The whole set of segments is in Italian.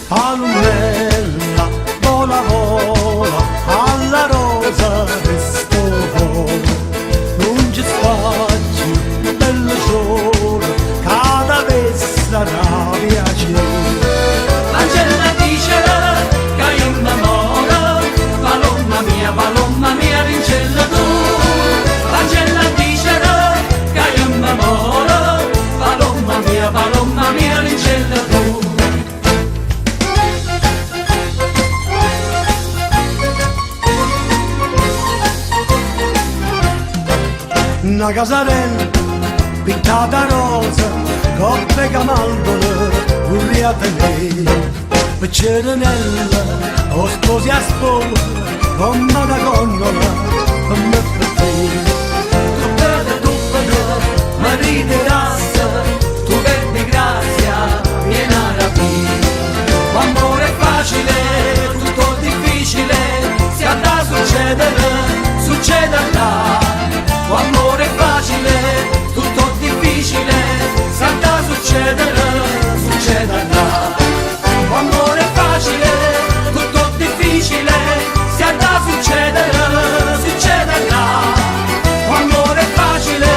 Palmella, vola vola, alla rosa resto vola. Non ci spazio, bello sole, cada vez sarà piacere. Angela dicela che io innamoro, palomma mia, rincella tu. Angela dicela che io innamoro, palomma mia, rincella tu. Una casarella pintata rosa, coppe camaldole, urriate nere, picceronella, o sposi a sposa, come una gondola, come per te. Marito e razza, tu che di grazia vieni a rapire. L'amore è facile, tutto difficile, se andrà a succederà. L'amore è facile, tutto difficile, se andrà a succederà. L'amore è facile, tutto difficile, se andrà a succederà. L'amore è facile,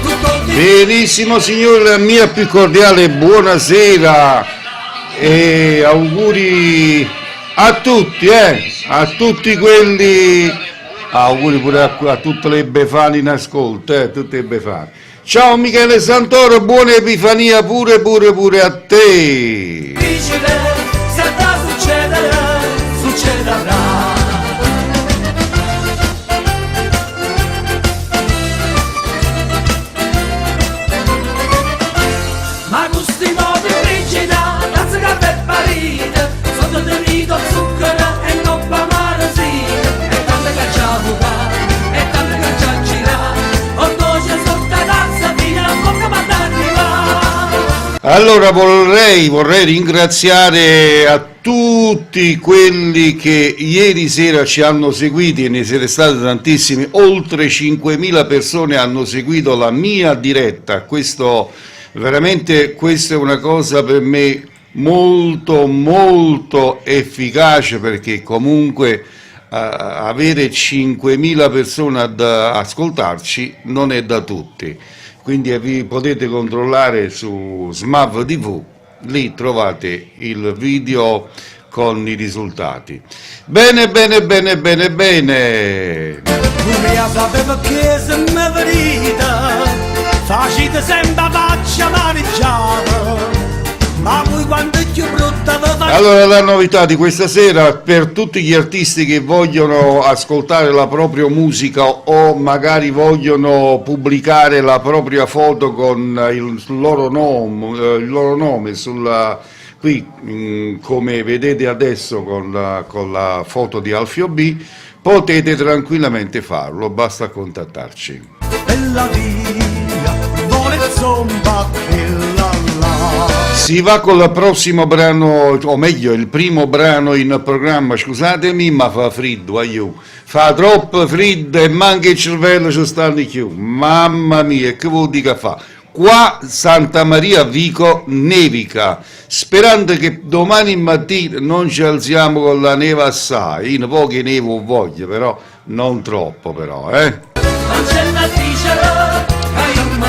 tutto difficile. Benissimo signori, la mia più cordiale buonasera e auguri a tutti, a tutti quelli, auguri pure a tutte le Befane in ascolto, tutte le Befane. Ciao Michele Santoro, buona Epifania pure a te. Difficile, se andrà a succederà. Ma gustino di frigida, tazza per paride, sotto del nido zucchero e non fa marasina, e tante cacciavuca, e tante cacciacira, o doce sotto tazza fino a bocca mandarriva. Allora vorrei ringraziare a tutti quelli che ieri sera ci hanno seguiti, e ne siete stati tantissimi, oltre 5.000 persone hanno seguito la mia diretta. Veramente questa è una cosa per me molto efficace, perché comunque avere 5.000 persone ad ascoltarci non è da tutti, quindi vi potete controllare su Smav TV, lì trovate il video con i risultati. Bene. Uria sapeva che se me verita, facite sempre faccia maneggiata, ma voi quando è più brutta vi fate. Allora, la novità di questa sera per tutti gli artisti che vogliono ascoltare la propria musica o magari vogliono pubblicare la propria foto con il loro nome sulla, qui come vedete adesso con la foto di Alfio B, potete tranquillamente farlo, basta contattarci. Bella via, vuole zomba e la la. Si va con il prossimo brano, o meglio il primo brano in programma, scusatemi, ma fa freddo, fa troppo freddo e manca il cervello ci stanno più, mamma mia, che vuol dire che fa? Qua Santa Maria Vico nevica, sperando che domani mattina non ci alziamo con la neve assai, in poche neve ho voglia, però non troppo però,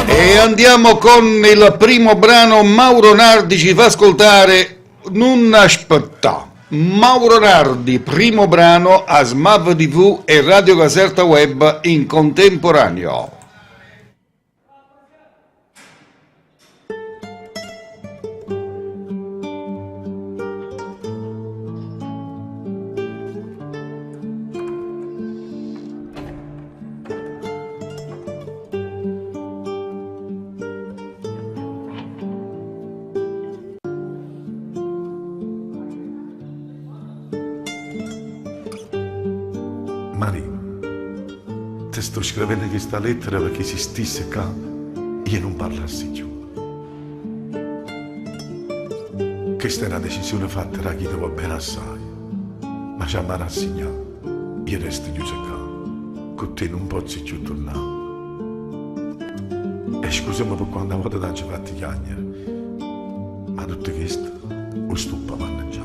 E andiamo con il primo brano. Mauro Nardi ci fa ascoltare Non aspettà. Mauro Nardi, primo brano a Smav TV e Radio Caserta Web in contemporaneo. Mari, ti sto scrivendo questa lettera perché si stesse qua io non parlassi più. Questa è una decisione fatta da chi ti va bene assai, ma ci ha rassegnato, io resto chiuso qua, con te non posso più tornare. E scusami per quando volta non ci fatti chiagnere, ma tutto questo lo stuppa mannaggiare.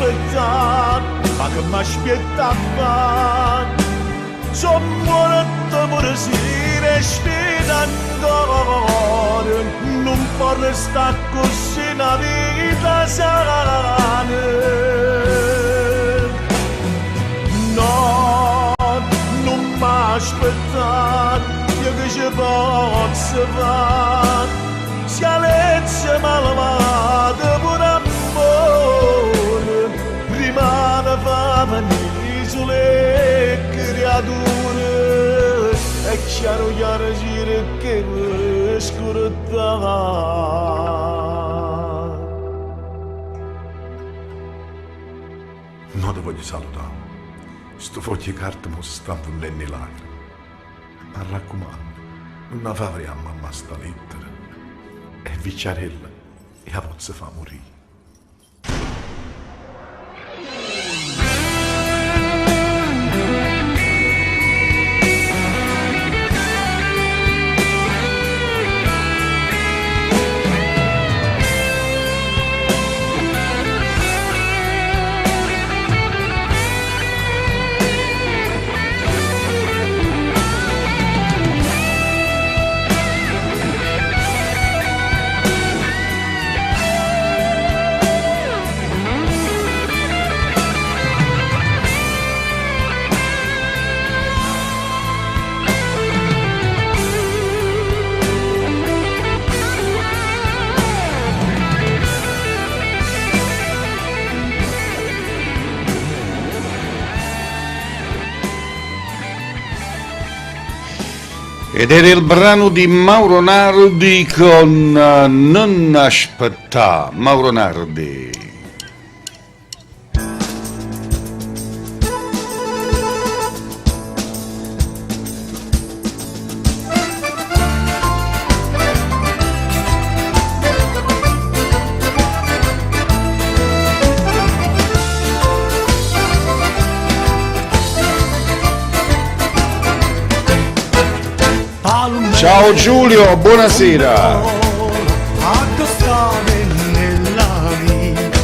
aspettat, ma che mi aspettava. Sono morto pure se respira ancora, non può restare così una vita sana. No, non mi aspettat, io che ci posso fare, scialezza malvata pure amore, rimane fame isole creature, è chiaro gira che mi scordava. No, ti voglio salutare. Sto foglio di carta mi sta vendendo le lacrime. Ma raccomando, non fare a mamma sta lettera. E Vicciarella e la pozza fa morire. Ed era il brano di Mauro Nardi con Non aspettà, Mauro Nardi. Ciao Giulio, buonasera. Accostare nella vita,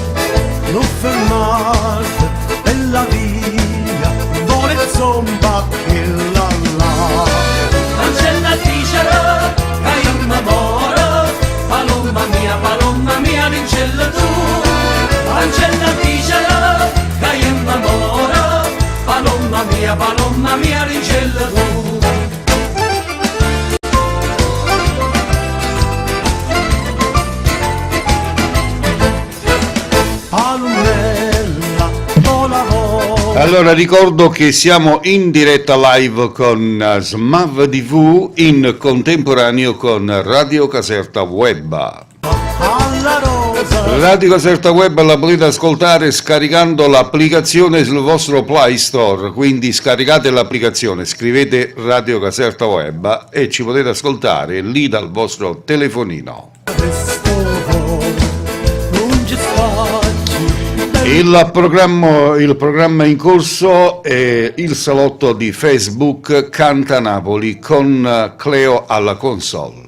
non fermarti bella via, vuole zomba che la la. Ancella dicelo, che io m'amoro, palomma mia, vincella tu. Ancella dicelo, che io m'amoro, palomma mia, vincella tu. Allora ricordo che siamo in diretta live con Smav TV in contemporaneo con Radio Caserta Web. Radio Caserta Web la potete ascoltare scaricando l'applicazione sul vostro Play Store, quindi scaricate l'applicazione, scrivete Radio Caserta Web e ci potete ascoltare lì dal vostro telefonino. Il programma in corso è il salotto di Facebook Canta Napoli con Cleo alla console.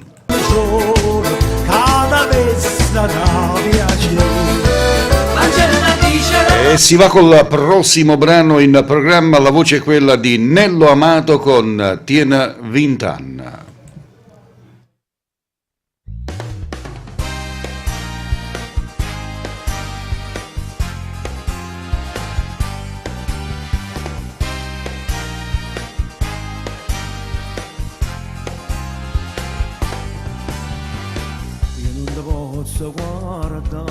E si va col prossimo brano in programma, la voce è quella di Nello Amato con Tiene Vintan. Posso guardare,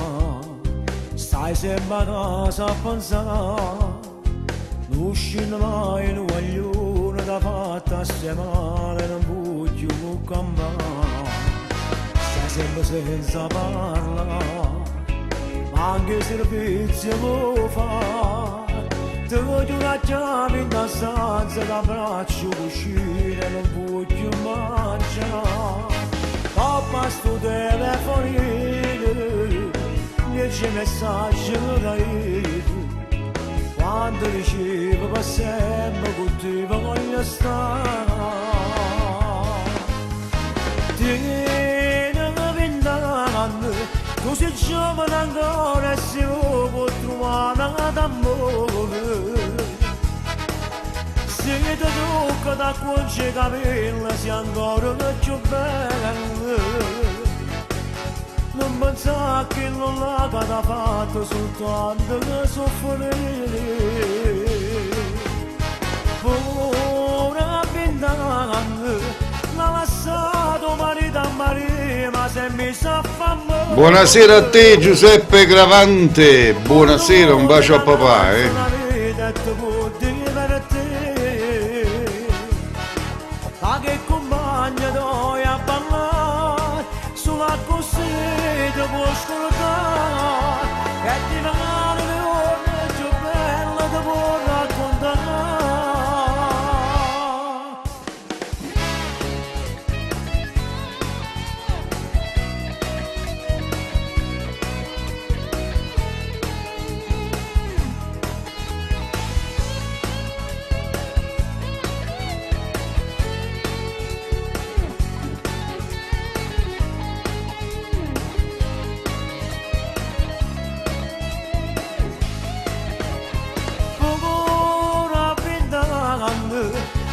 stai sempre a casa a pensare, non uscino mai in guaglione da fatta settimana, non voglio cambiare, stai sempre senza parlare, ma anche servizio lo fa, ti voglio una chiave in la stanza, l'abbraccio cucina, non voglio mangiare. Papà sto telefonino, 10 messaggi dai tu, quando ricevo per sempre con te voglio stare. Tieni 20 anni tu sei giovane ancora e si può trovare d'amore. Se ti tocca da cuoce capelli sei ancora più bella. Non pensare che non l'ha fatto soltanto che soffrire. Ora 20 anni l'ha lasciato marito a Maria, ma se mi sa fa male. Buonasera a te Giuseppe Gravante, buonasera, un bacio a papà. Ma che compagna doi a ballare sulla cosetta può scordare e ti magari le ore più belle ti può raccontare.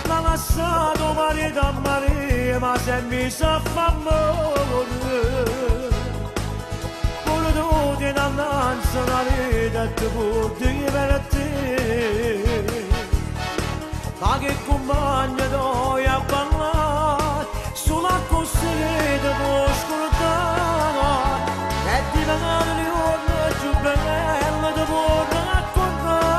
L'ha lasciato marito a Maria, ma se mi sa fa male. Voluto di innanzi una vita e ti può divertire. Ma che compagna doi a ballare sulla cosetta può scordare e ti magari le ore più belle ti può raccontare.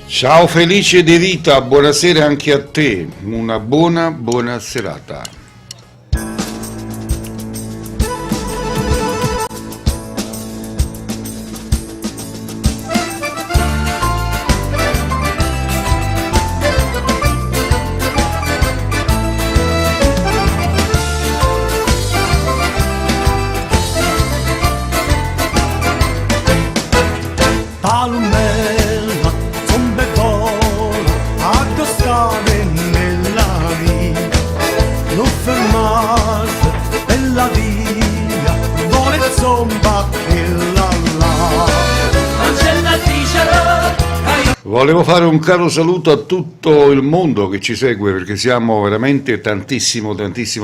Ciao Felice De Vita, buonasera anche a te, una buona serata. Palmella, zombe vola, accostare nella vita, non fermarsi bella via, vuole zomba che la Angela dicelo, Volevo fare un caro saluto a tutto il mondo che ci segue perché siamo veramente tantissimo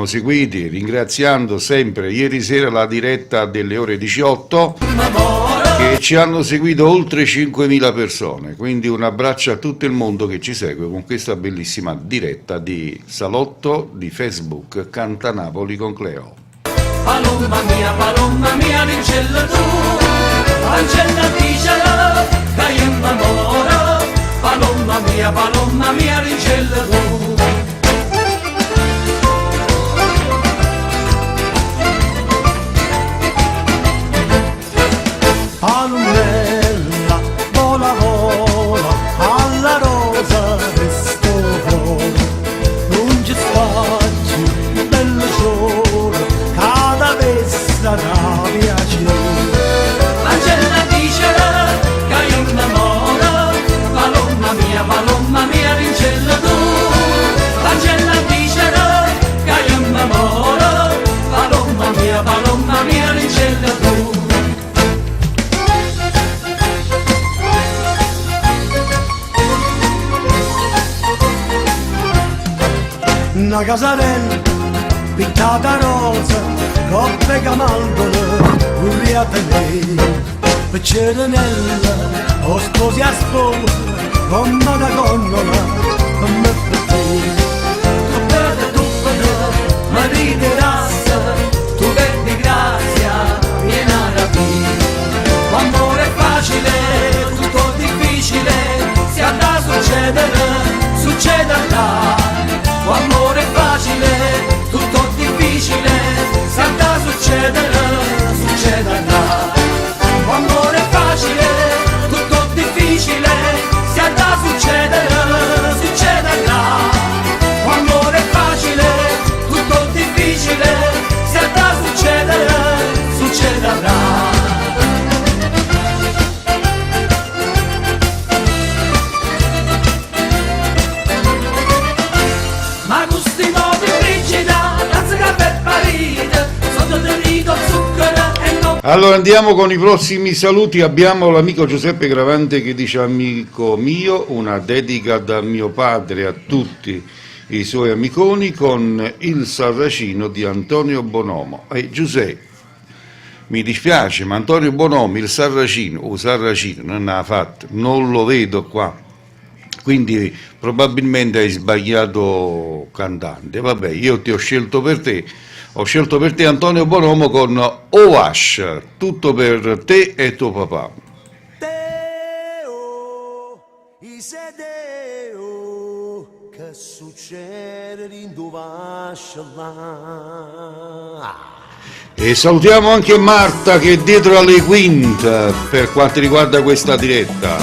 seguiti, ringraziando sempre ieri sera la diretta delle ore 18 che ci hanno seguito oltre 5.000 persone, quindi un abbraccio a tutto il mondo che ci segue con questa bellissima diretta di Salotto di Facebook Canta Napoli con Cleo. Palomma mia, rincella tu, Angela dicelo, che io innamoro. Palomma mia, rincella tu. Palmella, vola vola, alla rosa resto vola, non ci spazio, bello solo, cada vez sarà piacere. Angela dicelo, che io innamoro. Palomma mia, rincella tu. Angela dicelo, che io innamoro. Palomma mia, rincella tu. Una casarella pintata rosa, coppe camaldole, uriate lei, Cerenella, o sposi a sposa, come da gondola, come per te. Ma riderassa, tu che di grazia vieni a rapire. L'amore è facile, tutto difficile, se andrà a succederà. L'amore è facile, tutto difficile, Allora andiamo con i prossimi saluti. Abbiamo l'amico Giuseppe Gravante che dice: amico mio, una dedica da mio padre a tutti i suoi amiconi con il Sarracino di Antonio Bonomo. E Giuseppe, mi dispiace, ma Antonio Bonomo il Sarracino non l'ha fatto, non lo vedo qua, quindi probabilmente hai sbagliato cantante. Vabbè, io ti ho scelto per te Antonio Bonomo con Oash, tutto per te e tuo papà. Deo, Isedeo, che succede in Duvascia? E salutiamo anche Marta che è dietro alle quinte per quanto riguarda questa diretta.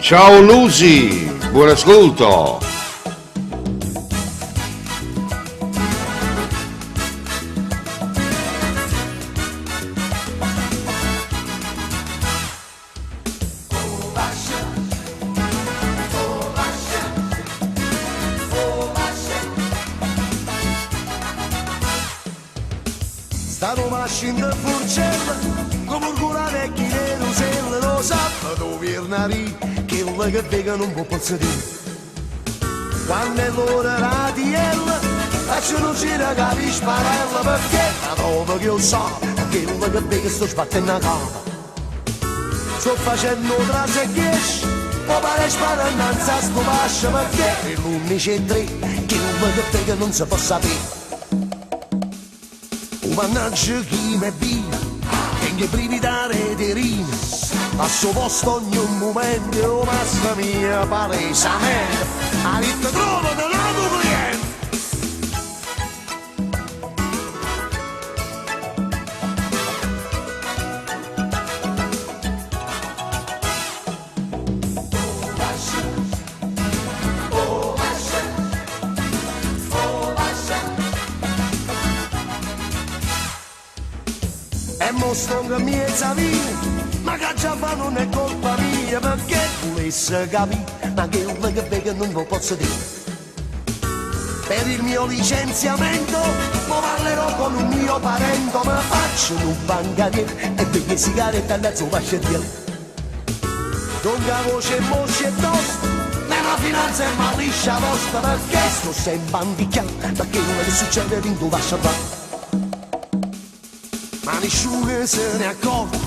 Ciao Lucy, buon ascolto. Stanno mascendo furcella, come urgura vecchi neruselle, lo sabato vernari, che la che vega non può dire. Quando è l'ora radiella, facciano gira capi sparella, perché la trova che io so, che la che vega sto sbattendo a capa. Sto facendo trase e chiesci, poi pare sparannanza sto pascia, perché l'11:03, che la che vega non si può sapere. Mannaggia chi mi via, che mi brividare di rime, a suo posto ogni momento, oh massa mia, palesemente, a ritmo trovo della tua cliente. E mostro che mi è zavino, ma che già fa non è colpa mia, perché volesse capire, ma che io che vega non lo posso dire. Per il mio licenziamento, mo parlerò con un mio parente, ma faccio un bancariere e bevi sigaretta alla sua vascieriera. Donca voce, mosce e tosta, nella finanza è maliscia vostra, perché sto sempre anticchiato, perché non è che succede in tu vascia ma nessuno se ne accorge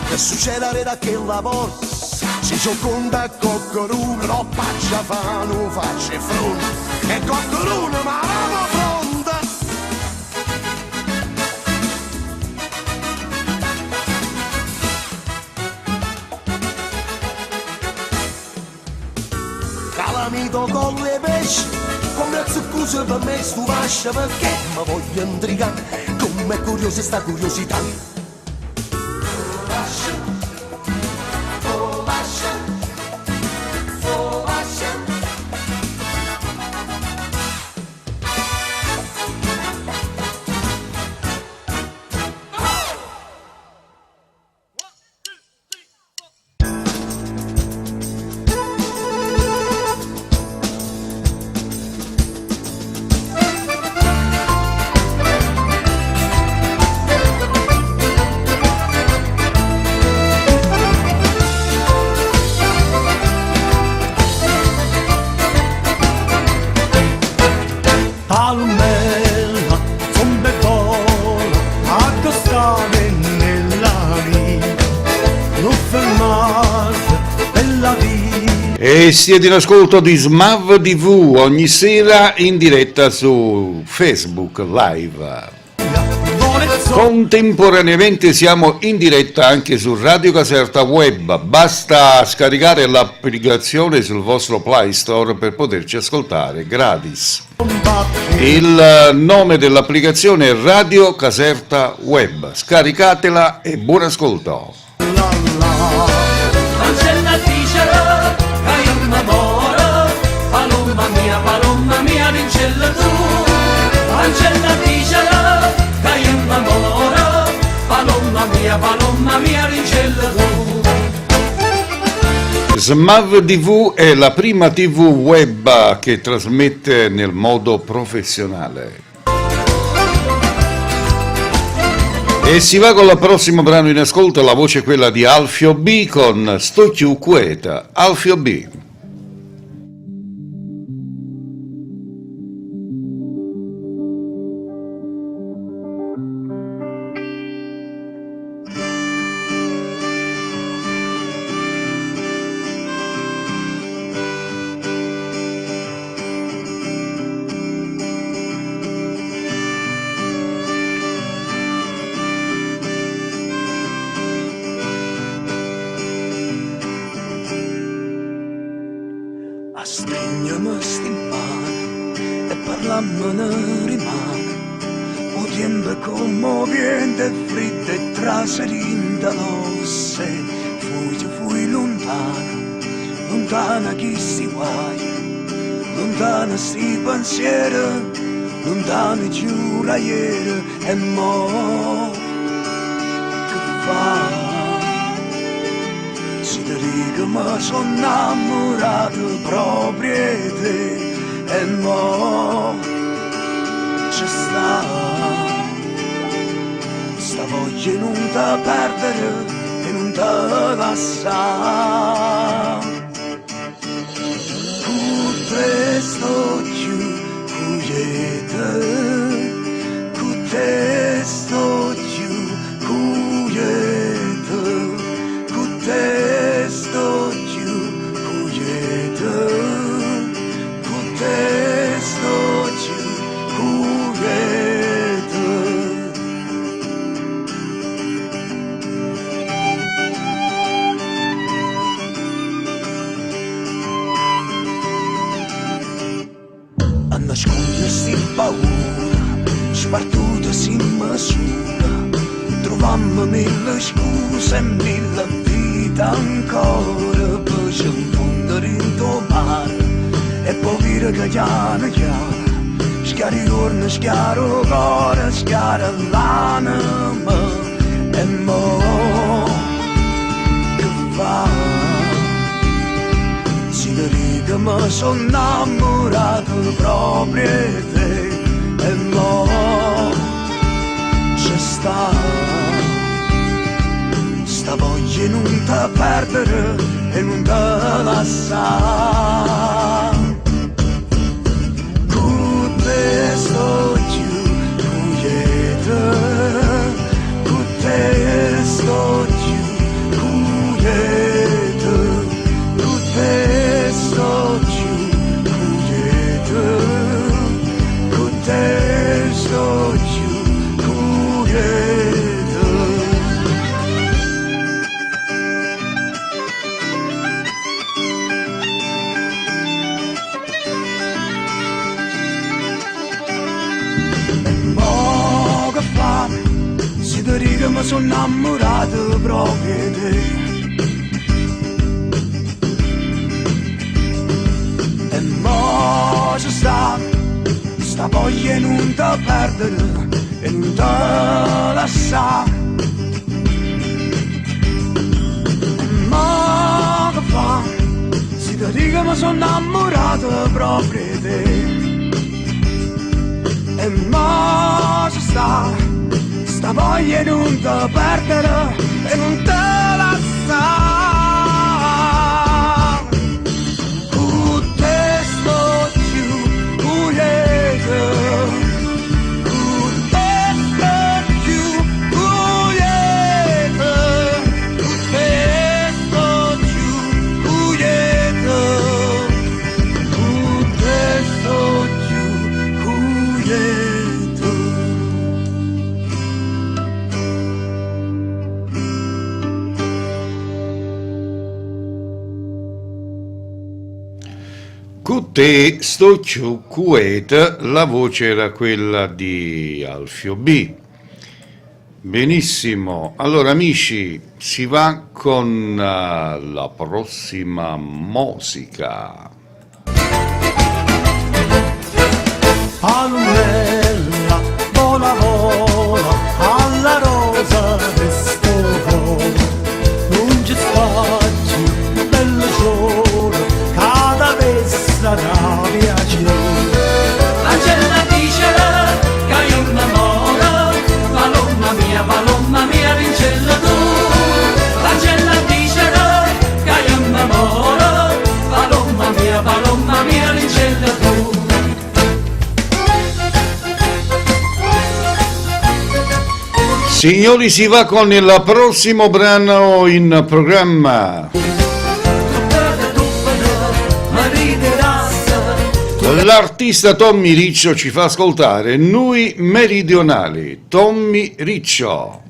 che succede da che lavoro. Se c'ho conta coccoruno, no faccia fano, faccia fronte, e coccoruno ma la fronte. Calamito con le pesci, come zuccuso per me stu vascia, perché mi voglio intrigare. Come curiosa sta curiosità. Palmella, zombetola, accostare nella vita, non fermarsi bella vita. E siete in ascolto di Smav TV ogni sera in diretta su Facebook Live. Contemporaneamente siamo in diretta anche su Radio Caserta Web, basta scaricare l'applicazione sul vostro Play Store per poterci ascoltare gratis. Il nome dell'applicazione è Radio Caserta Web, scaricatela e buon ascolto. Ancella dicelo, che io m'amoro, palomma mia, vincella tu. Ancella dicelo, che io m'amoro, palomma mia, vincella tu. Smav TV è la prima TV web che trasmette nel modo professionale. E si va con il prossimo brano in ascolto, la voce è quella di Alfio B con Sto chiù quieta. Alfio B. A stringermi stimpano e parlarmene rimane un tempo commovente, freddo e traserinda l'osse. Fui lontano, lontano chi si guaia, lontano sti pensieri, lontano giura ieri e mo che fa? Si ti dico ma sono innamorato proprio di te e mo c'è sta voglia non da perdere e non da lasciare. Con te sto giù, con te sto giù, con te sto giù, con te sto giù, a nascondersi paura, spartuta sin misura, trovammo mille scuse e mille vita ancora per confondere in tuo mare e poi dire che chiaro schiari giorno, schiaro cuore, schiara l'anima e mo che fa? Si dica ma sono innamorato proprio di te e mo c'è sta voglia non da perdere e non da lasciare. Con te sto giù, con te sto giù, con te sto giù, con te sto giù, dico ma sono innamorato proprio di te e mo c'è sta voglia non da perdere e non da lasciare e mo che fa? Si ti dico ma sono innamorato proprio di te e mo c'è sta voglia non da perdere e non te lasciare. Con te sto giù, con te sto giù, con te sto giù, con te sto giù, Con te sto giù quieta, la voce era quella di Alfio B. Benissimo, allora amici, si va con la prossima musica. Allumella, vola vola, alla rosa del sto cuore, non ci spazio, bello giorno, cada vessa da piacere. Angela dice che io mi amore, Paloma mia, Paloma Roma mia l'incella tu. Signori, si va con il prossimo brano in programma. L'artista Tommy Riccio ci fa ascoltare Noi Meridionali. Tommy Riccio.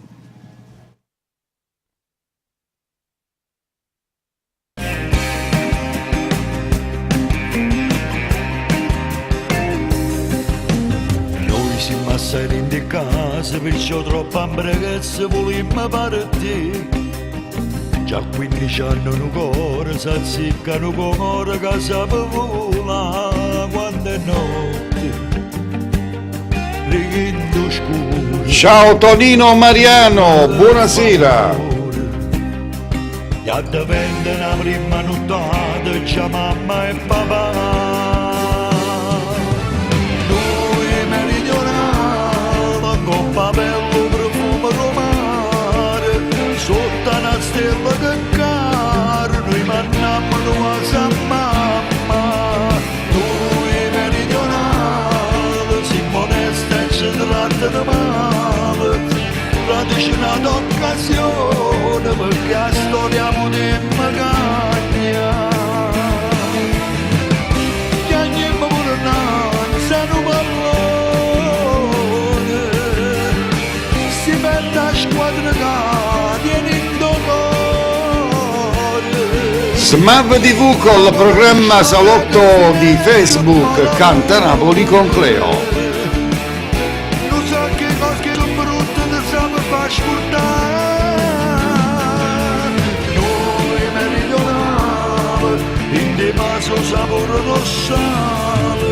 Noi siamo assai in casa, perciò troppo ambregazza volimmo partire. Già 15 anni un cuore si azziccano con ora che sapevola quando è notte. Richindo scuro. Ciao Tonino Mariano, buonasera. Ya dipende la prima nottata, già mamma e papà. Noi meridionali, con papello profumo romare, sotto una stella che caro, noi manniamo la sa mamma. Noi meridionali, siamo onesti e ci tratta di male, radici un'occasione perché la storia potremmo cagnare. Chiamiamo pure nanza un pallone, si mette a squadra che tiene in dolore. Smav TV con il programma Salotto di Facebook Canta Napoli con Cleo. Non so che cose che sono brutte da saper far scordare. Noi meridionali, in demaso sapore rossale,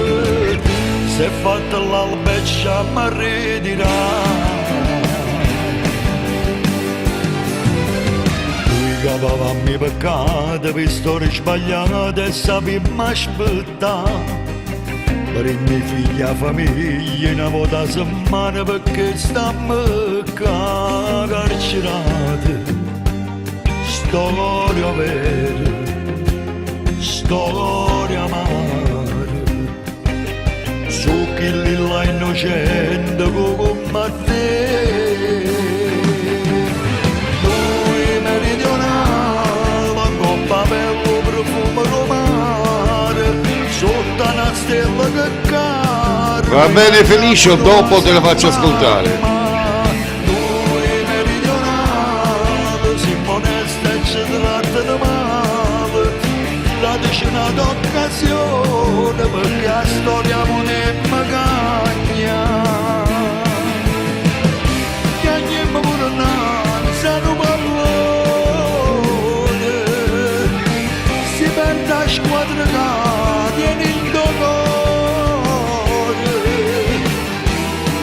se fatta l'albeccia mi Noi cavavamo i peccati per storie sbagliate e sapevamo aspettare. Per i miei figli a famiglia una volta a settimana perché stiamo carcerati. Storia vera, storia amara, su chi lì là innocente come te. Noi meridionali, con papello profumo romare, sotto una stella che caro. Va bene Felicio, dopo te la faccio ascoltare. Noi meridionali, siamo onesti e ci tratta di male, radici un'occasione perché la storia potremmo cagnare. Chiamiamo pure nanza un pallone, si perde a squadra che tiene in dolore.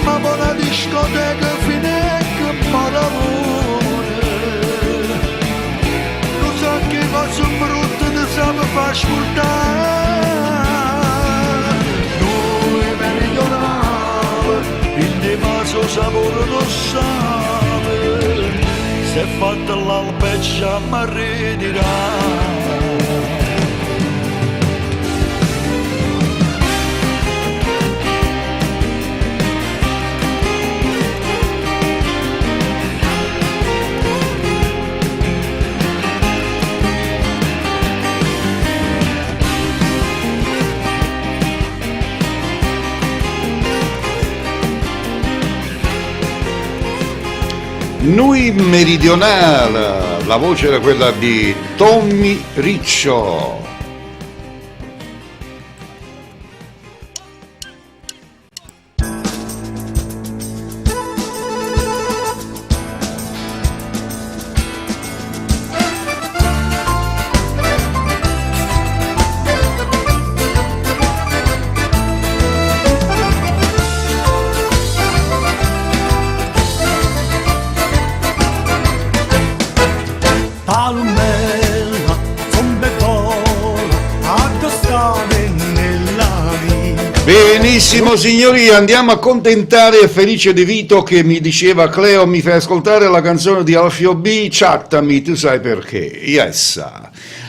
Ma buona discoteca finè che parolone. Non so che cose brutte ne sape far scordare. Noi meridionali, in demaso sapore rossale, se fatta l'albeccia mi Noi Meridionale, la voce era quella di Tommy Riccio. Palmella, zombetola, addostare nella vita. Benissimo signori, andiamo a contentare Felice De Vito che mi diceva Cleo mi fai ascoltare la canzone di Alfio B, chattami, tu sai perché, yes.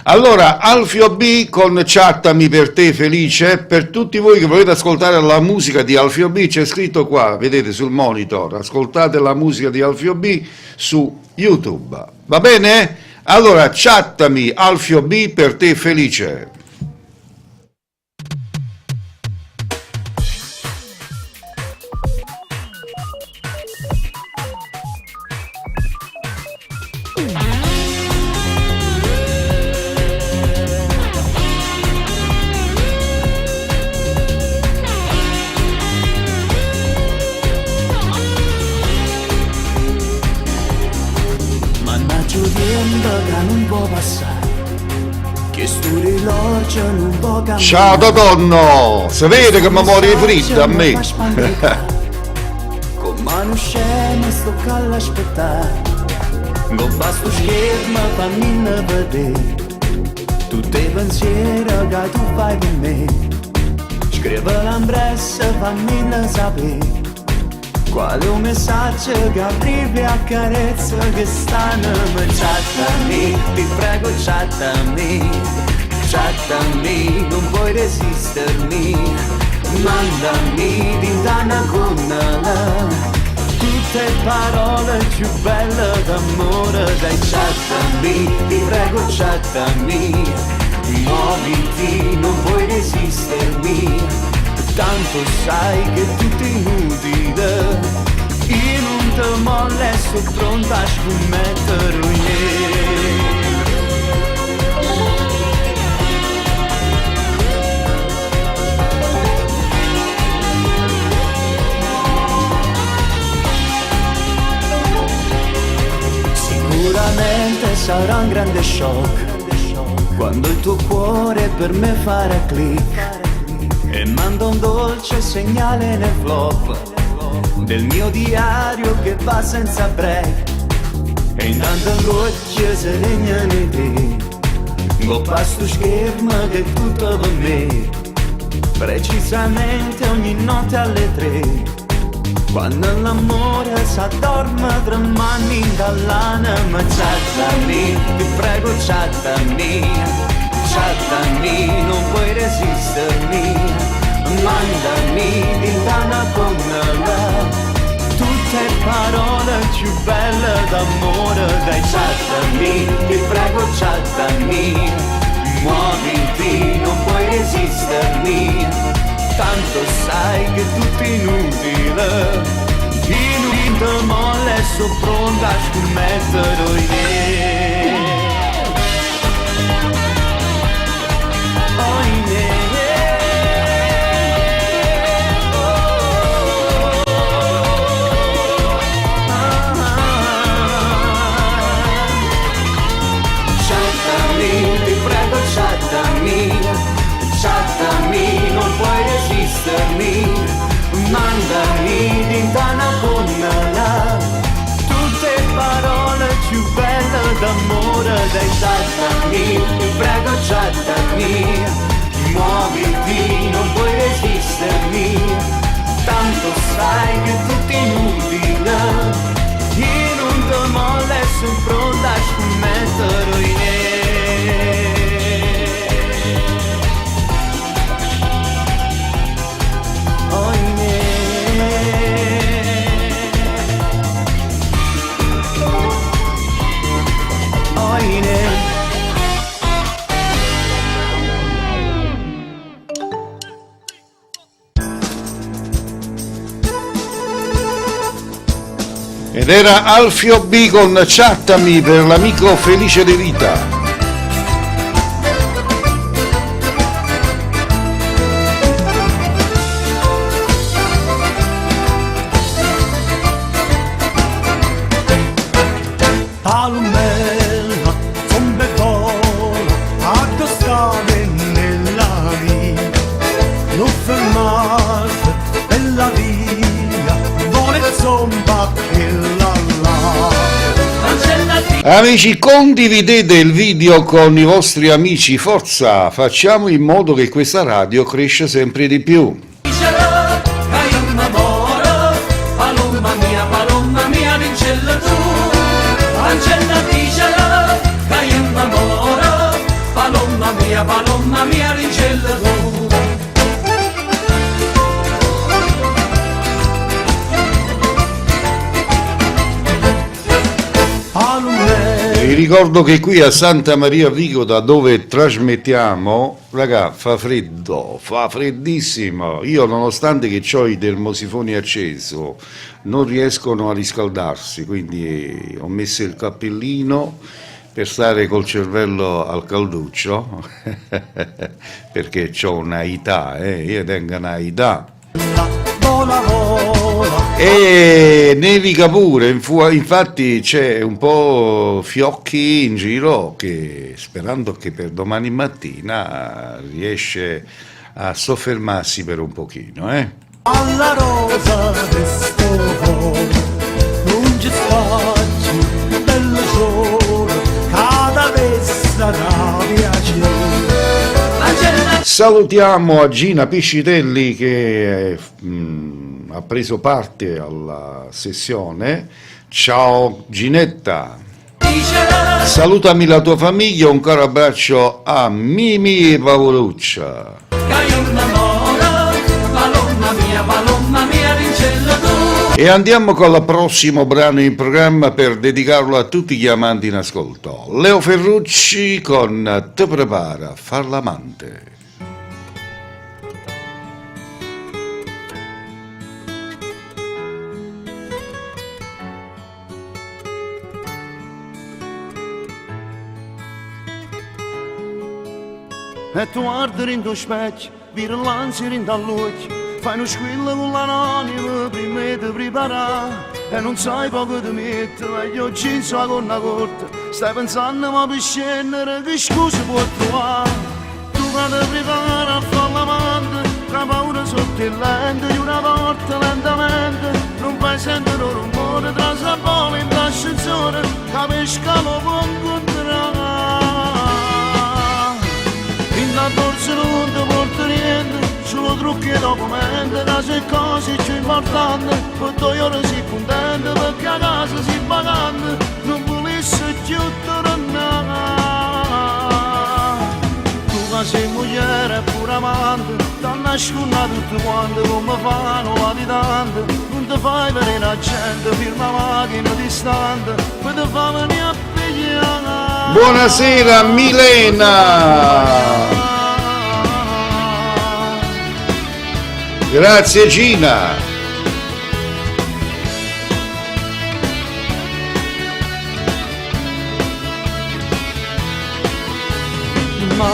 Allora, Alfio B con Chattami per te felice, per tutti voi che volete ascoltare la musica di Alfio B c'è scritto qua, vedete sul monitor, ascoltate la musica di Alfio B su YouTube, va bene? Allora, Chattami Alfio B per te felice. Mannaggia tempo che non può passare, che sto rilorcio non può cambiare. Ciao Totonno, si vede che mi muore freddo a me. Con mano scema sto all'aspettare, non basta schermo fammi vedere tutti i pensieri che tu fai per me. Scrivo l'impressa fammi sapere qual è un messaggio che arrivi a carezza che stanno. Chattami, ti prego chattami, chattami, non puoi resistermi. Mandami d'intana con tutte parole più belle d'amore. Dai chattami, ti prego chattami, muoviti, non puoi resistermi. Tanto sai che è tutto inutile, io non ti molle, sono pronta a scommettere Sicuramente sarà un grande shock quando il tuo cuore per me farà click e manda un dolce segnale nel flop del mio diario che va senza break. E intanto gocce si regnano in te, go pasto schermo che è tutto per me. Precisamente ogni notte alle 3, quando l'amore s'addorma tra mani dall'anima. Chattami, ti prego chattami, chattami, non puoi resistermi. Mandami d'intana con tutte parole più belle d'amore. Dai chattami, ti prego chattami, muoviti, non puoi resistermi. Tanto sai che è tutto inutile, inutile molle, sono pronta a scommettere. Chattami, non puoi resistermi. Mandami d'intana con tutte parole più belle d'amore. Dai chattami, ti prego chattami, muoviti, non puoi resistermi. Tanto sai che è tutto inutile, io non ti molle, sono pronta a scommettere in te. Ed era Alfio B con Chattami per l'amico Felice De Vita. Palomella, zombetola, accostare nella vita, non fermarsi bella via, vuole zomba che la Amici, condividete il video con i vostri amici, forza, facciamo in modo che questa radio cresca sempre di più. Palomma mia, vincella tu, Angela dicela, che io m'amoro, mia, palomma mia, rincella tu. Vi ricordo che qui a Santa Maria Vicoda, dove trasmettiamo, raga, fa freddo, fa freddissimo. Io, nonostante che ho i termosifoni acceso, non riescono a riscaldarsi, quindi ho messo il cappellino per stare col cervello al calduccio, perché ho una età, io tengo una età. Vola, vola. E nevica pure, infatti c'è un po' fiocchi in giro, che sperando che per domani mattina riesce a soffermarsi per un pochino, Alla rosa resto non ci spazio del sole, cada vessa da piacere. Salutiamo a Gina Piscitelli che ha preso parte alla sessione. Ciao Ginetta. Salutami la tua famiglia, un caro abbraccio a Mimi e Paoluccia. E andiamo con il prossimo brano in programma per dedicarlo a tutti gli amanti in ascolto. Leo Ferrucci con Te prepara, far l'amante. E tu guardi in tuo specchio, vira l'ansia in dall'occhio, fai uno squillo con l'anonimo prima di preparare. E non sai poco di mettere, io ci so con una corta, stai pensando ma per scendere che scusa può trovare. Tu quando prepari a fare l'amante, tra paura sotto il lente di una porta lentamente, non fai sentere un rumore tra sapone e l'ascensore, capisci che lo può incontrare. La forza non ti porta niente, solo trucchi e documenti, da se cose più importanti, per 2 ore si contenta, perché a casa si vacante, non volesse più tornare. Tu che sei moglie e pure amante, t'hanno nascondato tutti quanti come fanno latitanti, non ti fai vedere la gente, firma macchina distante, poi ti fa venire a pigliare. Buonasera Milena! Grazie Gina! Ma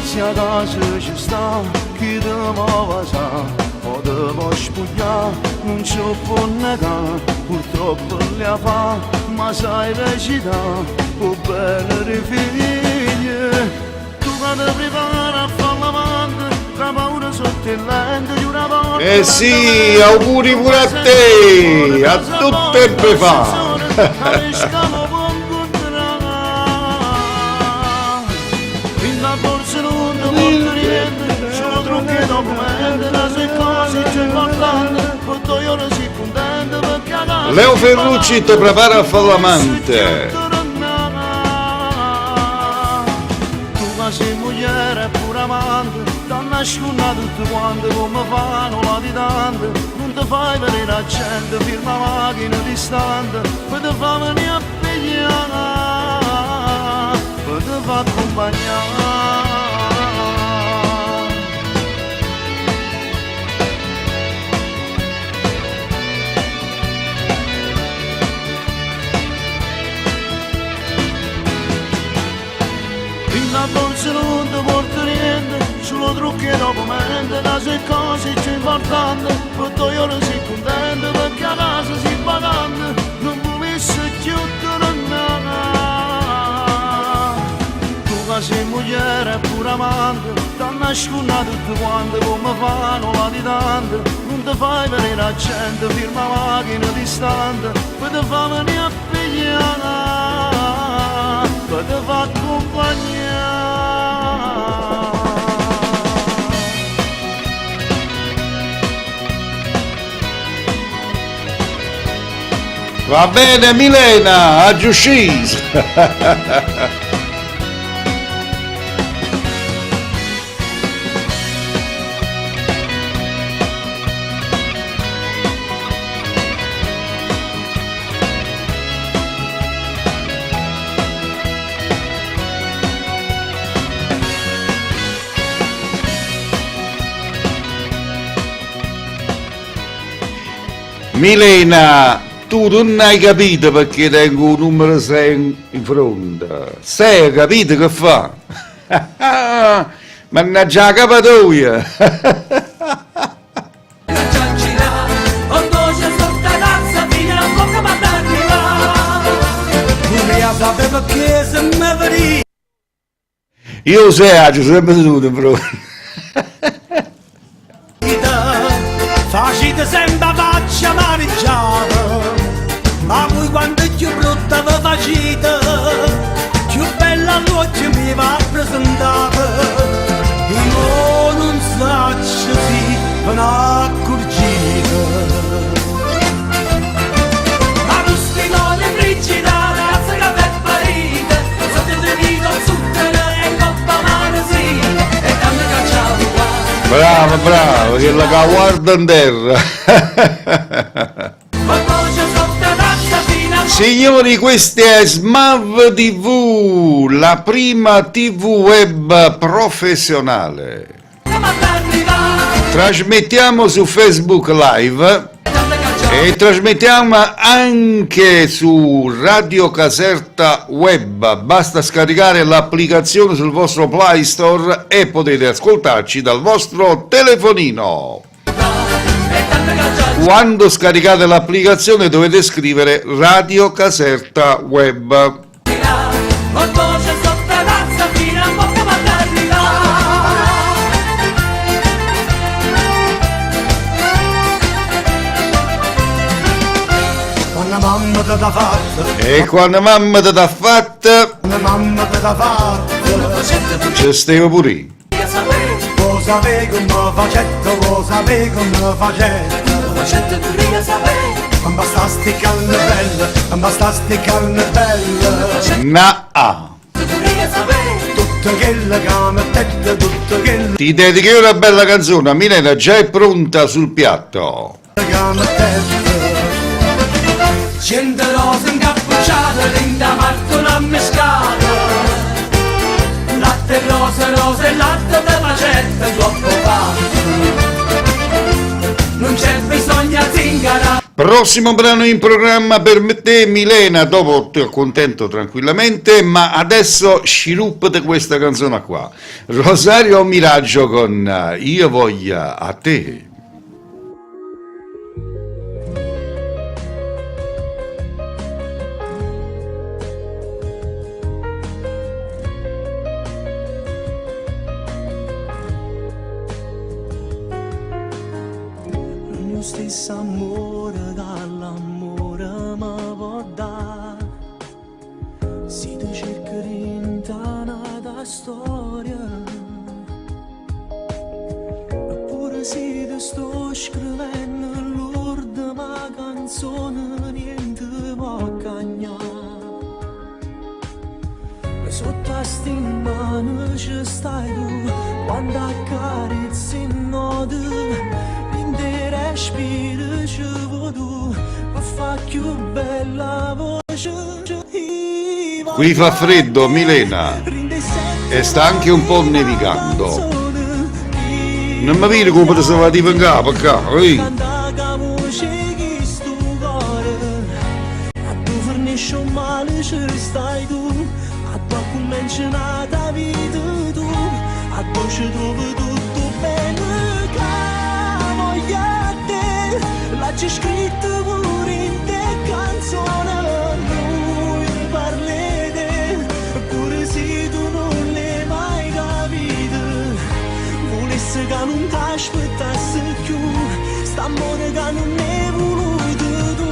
se a casa ci sta, chi te va sa, o te può spogliare, non ci può negare, purtroppo le fa, ma sai recitare, o bene le figlie. Tu quando prepari a fare l'amante, tra paura sotto il lente di una porta. Eh sì, auguri pure a te, a tutte e per fa. La forza non ti porta niente, solo trucchi e documenti, la sue cose più importanti, per 2 ore si contenta perché a casa. Leo Ferrucci ti prepara a fare l'amante. Tu che sei moglie e pure amante, t'hanno nascondato tutti quanti come fanno latitanti, non ti fai vedere la gente, firma macchina distante, poi ti fa venire a pigliare, poi ti fa accompagnare. La forza non ti porta niente, solo trucchi e documenti, da sue cose più importanti, per 2 ore si contenta perché a casa si vacante, non volesse più tornare. Tu che sei moglie e pure amante, t'hanno nascondato tutti quanti come fanno latitanti, non ti fai vedere la gente, firma macchina distante, poi ti fa venire a pigliare, poi ti fa accompagnare. Va bene Milena, a giuscito. Milena, tu non hai capito perché tengo un numero 6 in fronte. 6, hai capito che fa? Mannaggia la capatoia. Sapeva che se mi vedi Io sei sempre venuto in fronte. facite sempre faccia mangiare, ma voi quando è più brutta vi facete, più bella luce mi va a presentare. Io non saccio sì, non accorgite. Ma tu stimoli frigida, razza che per parite, sotto il dito zucchero e coppa maresina, e dammi cacciato qua. Bravo, bravo, che la guarda in terra. Signori, questa è Smav TV, la prima TV web professionale. Trasmettiamo su Facebook Live e trasmettiamo anche su Radio Caserta Web. Basta scaricare l'applicazione sul vostro Play Store e potete ascoltarci dal vostro telefonino. Quando scaricate l'applicazione dovete scrivere Radio Caserta Web. Quando mamma te l'ha fatta, E quando mamma te l'ha fatta, quando mamma te l'ha fatta, ci stiamo pure io. lo sapevi come facetto, lo sapevi come facetto. Non bastasti carne bella, non bastasti carne bella. Na-a. Tutto quello che mi detto, tutto quello Ti dedichi una bella canzone, Milena già è pronta sul piatto. che mi detto. 100 rose incappucciate, linda Marco una mescata. Latte rose, rose, latte di macetta, troppo fatto. Non c'è bisogno di zingara. Prossimo brano in programma per te, Milena, dopo ti accontento tranquillamente, ma adesso sciruppate questa canzone qua. Rosario Miraggio con Io voglia a te. Il mio stesso amore dall'amore mi può dare. Si ti cerca rintanata storia, eppure se ti sto scrivendo l'ultima canzone niente può cagnare. Sotto a sti mani ci stai tu, quando accarezzi in notte, in te respiro ci vuoi tu, per fa più bella voce. Qui fa freddo, Milena, e sta anche un po' nevicando. Non mi vedi come ti stava di capo qua, A tu fornisci un male ci stai tu, a tu cominci nata vita tu, a tu ci trovi tutto bene che voglia te, l'hai scritto pure in te canzone, noi parli te, pure se tu non l'hai mai capito, volessi che non ti aspettassi più, st'amore che non è voluto tu.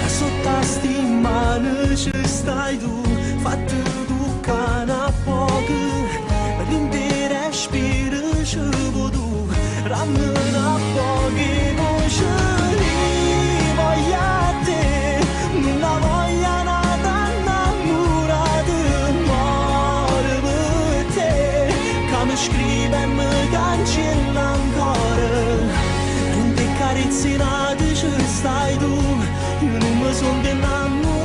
Sotto a sti mani ci stai tu, fatti tu cana poco, rinde respiro ci vuoi tu, rammena poche voci, voglia a te, non voglia nata innamorata, muore per te, che mi scrive e mi cancella ancora, in te carezze nate ci stai tu, io non mi sono innamorato.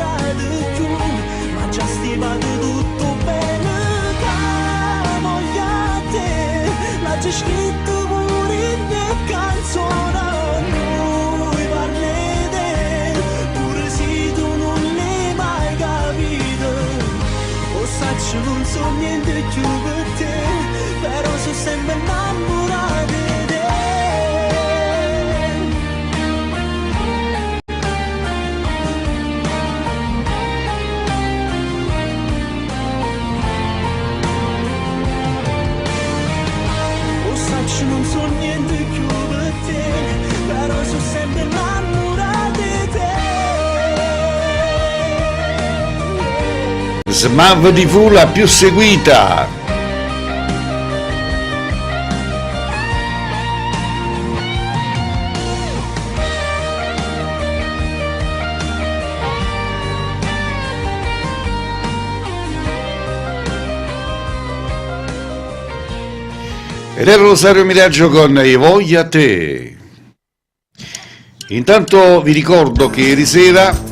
Smav TV la più seguita. Ed era Rosario Miraggio con I voglia te. Intanto vi ricordo che ieri sera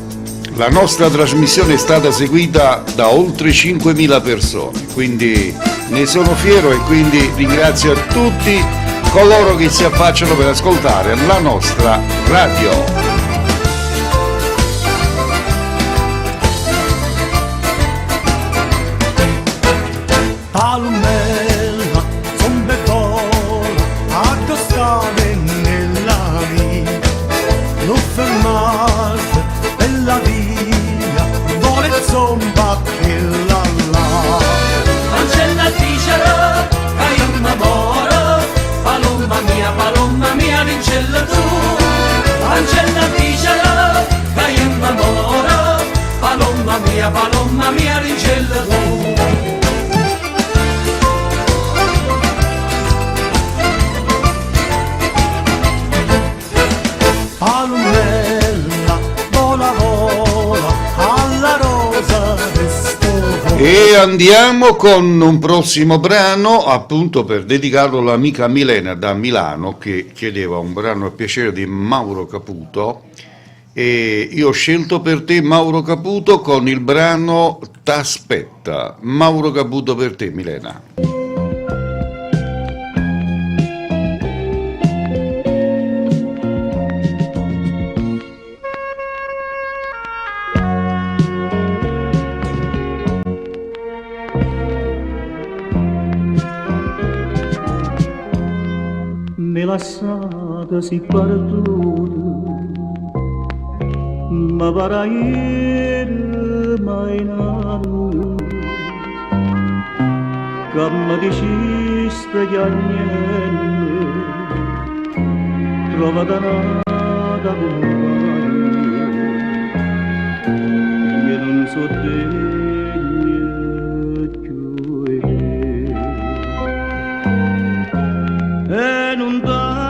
la nostra trasmissione è stata seguita da oltre 5.000 persone, quindi ne sono fiero e quindi ringrazio a tutti coloro che si affacciano per ascoltare la nostra radio. Palmella, sombe vola, accostare nella vita, non fermarsi bella via, vuole zomba che la là. Ancella dicere che io m'amore, palomma mia, rincella tu. Ancella dicere che io m'amore, palomma mia, rincella tu. Palmella, vola vola, alla rosa resto. E andiamo con un prossimo brano, appunto per dedicarlo all'amica Milena da Milano, che chiedeva un brano a piacere di Mauro Caputo, e io ho scelto per te Mauro Caputo con il brano T'aspetta. Mauro Caputo per te, Milena. Me lasciata si perduta, ma paraire mai nato, che mi diciste che niente, trova danata compagnia, io non so degno più e e non t'ho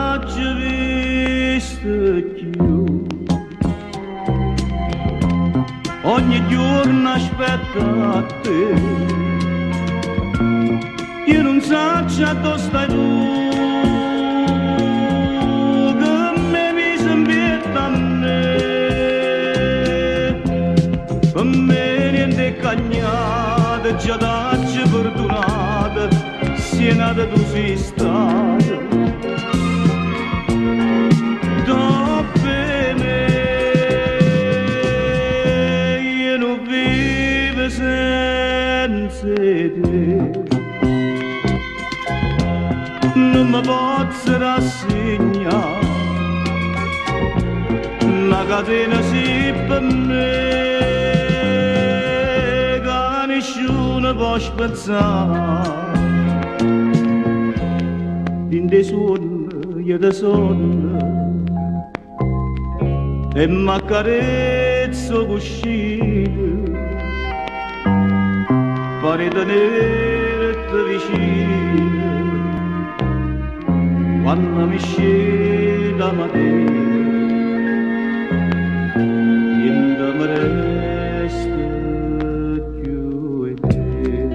visto più. Ogni giorno aspetto a te, io non so dove stai tu, che mi sembra a me, per me niente cagnata, già t'ho perdonata, sia nata tu sei stata. Non mi posso rassegnare, la catena si per me, che nessuno può spezzare. In dei sogni, io da sonno, e m'accarezzo cuscito, pare tenerti vicino. Quando mi scende la mattina, niente mi resta più e te.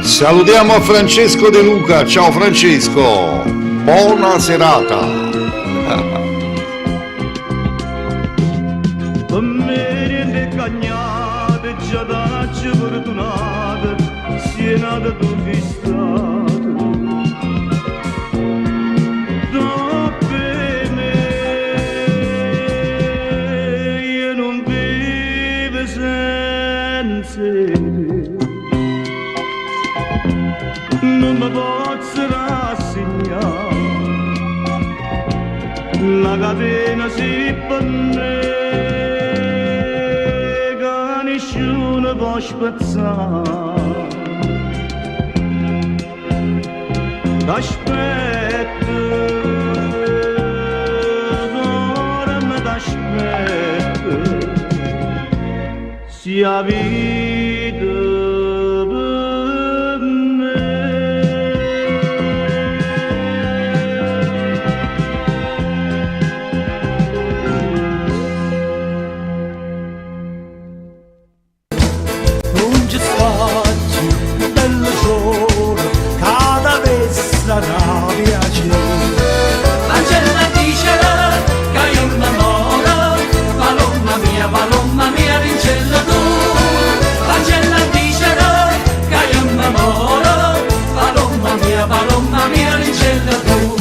Salutiamo Francesco De Luca, ciao Francesco, buona serata. Per me niente cagnate, già t'ho perdonata, sia nata tu sei stato. Per me io non vivo senza te, non mi posso rassegnare, la catena si per me, che nessuno può spezzare. t'aspetto, dorme t'aspetto, sia vita per me. Non ci spazio, bello sole, cada vesta da piacere. Angela dicela che io innamoro, palomma mia, rincella tu. Angela dicela che io innamoro, palomma mia, rincella tu.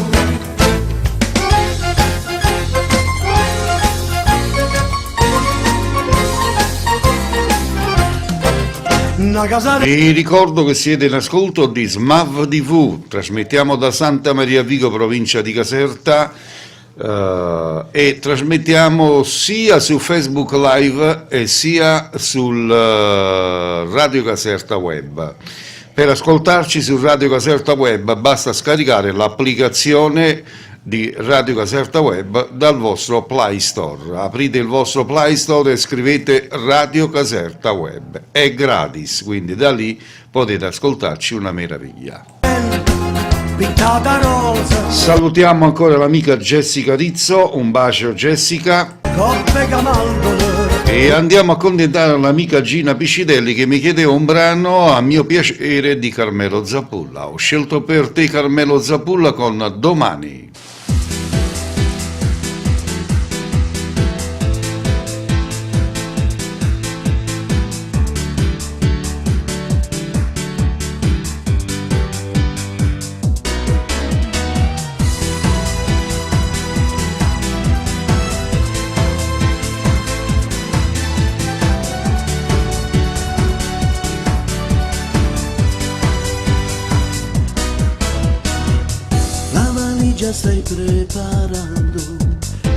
Una casa Vi ricordo che siete in ascolto di SMAV TV, trasmettiamo da Santa Maria Vico, provincia di Caserta, e trasmettiamo sia su Facebook Live e sia sul Radio Caserta Web. Per ascoltarci su Radio Caserta Web basta scaricare l'applicazione di Radio Caserta Web dal vostro Play Store. Aprite il vostro Play Store e scrivete Radio Caserta Web. È gratis, quindi da lì potete ascoltarci una meraviglia. pintata rosa, Salutiamo ancora l'amica Jessica Rizzo, un bacio Jessica. coppe camaldole, E andiamo a accontentare l'amica Gina Piscidelli che mi chiedeva un brano a mio piacere di Carmelo Zappulla. Ho scelto per te Carmelo Zappulla con Domani. La valigia stai preparando,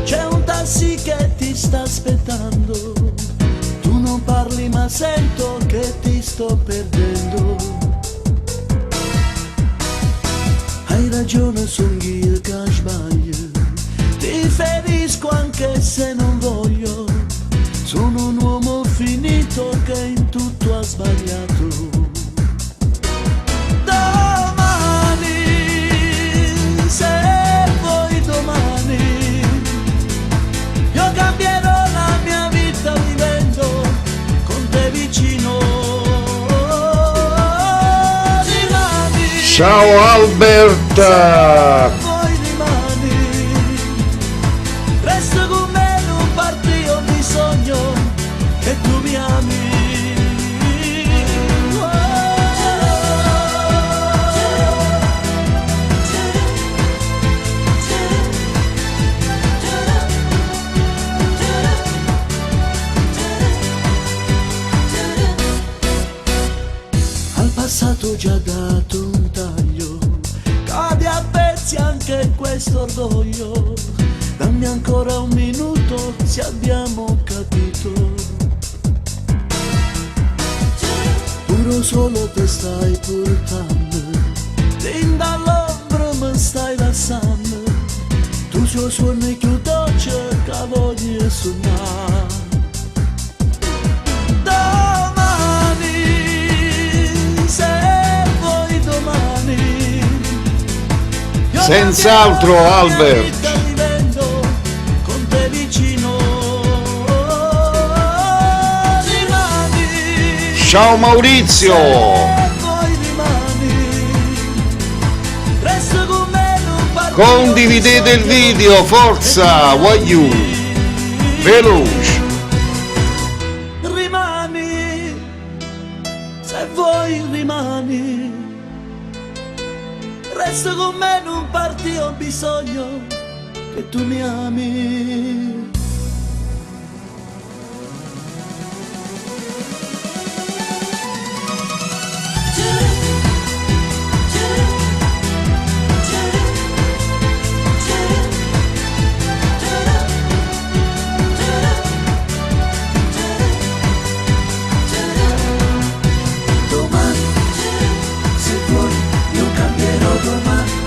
c'è un taxi che ti sta aspettando. Tu non parli ma sento che ti sto perdendo. Hai ragione, sono io che sbaglio, ti ferisco anche se non voglio. Sono un uomo finito che in tutto ha sbagliato. Se vuoi domani, io cambierò la mia vita vivendo con te vicino. Rimani, Ciao Alberta! poi rimani, resta con me, non parti, ho bisogno che tu mi ami. Al passato già dato un taglio, cade a pezzi anche questo orgoglio. Dammi ancora un minuto se abbiamo capito. Puro solo te stai portando, fin dall'ombra mi stai lasciando. Tu suo suoni più dolce che voglio suonare. Se vuoi domani, io Senz'altro, cambierò la mia Albert. vita vivendo con te vicino. Rimani, Ciao Maurizio! se vuoi rimani, resta con me, non parti. Condividete il video, forza, voglio! Veloce! Rimani, se vuoi rimani, resta con me, non parti, ho bisogno che tu mi ami. Domani, se vuoi, io cambierò domani.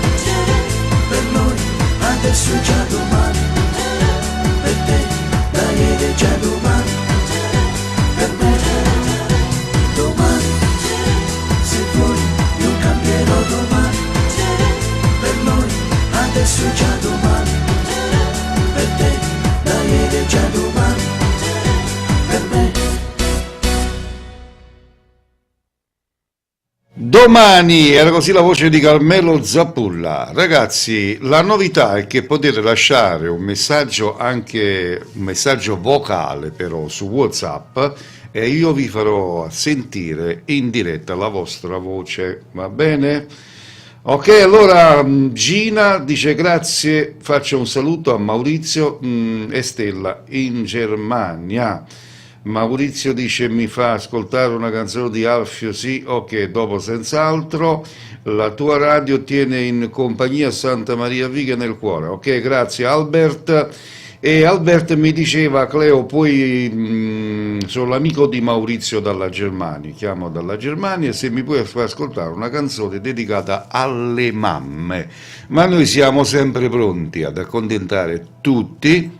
Domani era così la voce di Carmelo Zappulla. Ragazzi, la novità è che potete lasciare un messaggio, anche un messaggio vocale però su WhatsApp, e io vi farò sentire in diretta la vostra voce, va bene? Ok, allora Gina dice grazie, faccio un saluto a Maurizio e Stella in Germania. Maurizio dice mi fa ascoltare una canzone di Alfio, sì, ok, dopo senz'altro. La tua radio tiene in compagnia Santa Maria Viga nel cuore, ok, grazie Albert. E Albert mi diceva, Cleo, poi sono l'amico di Maurizio dalla Germania, chiamo dalla Germania, se mi puoi far ascoltare una canzone dedicata alle mamme, ma noi siamo sempre pronti ad accontentare tutti.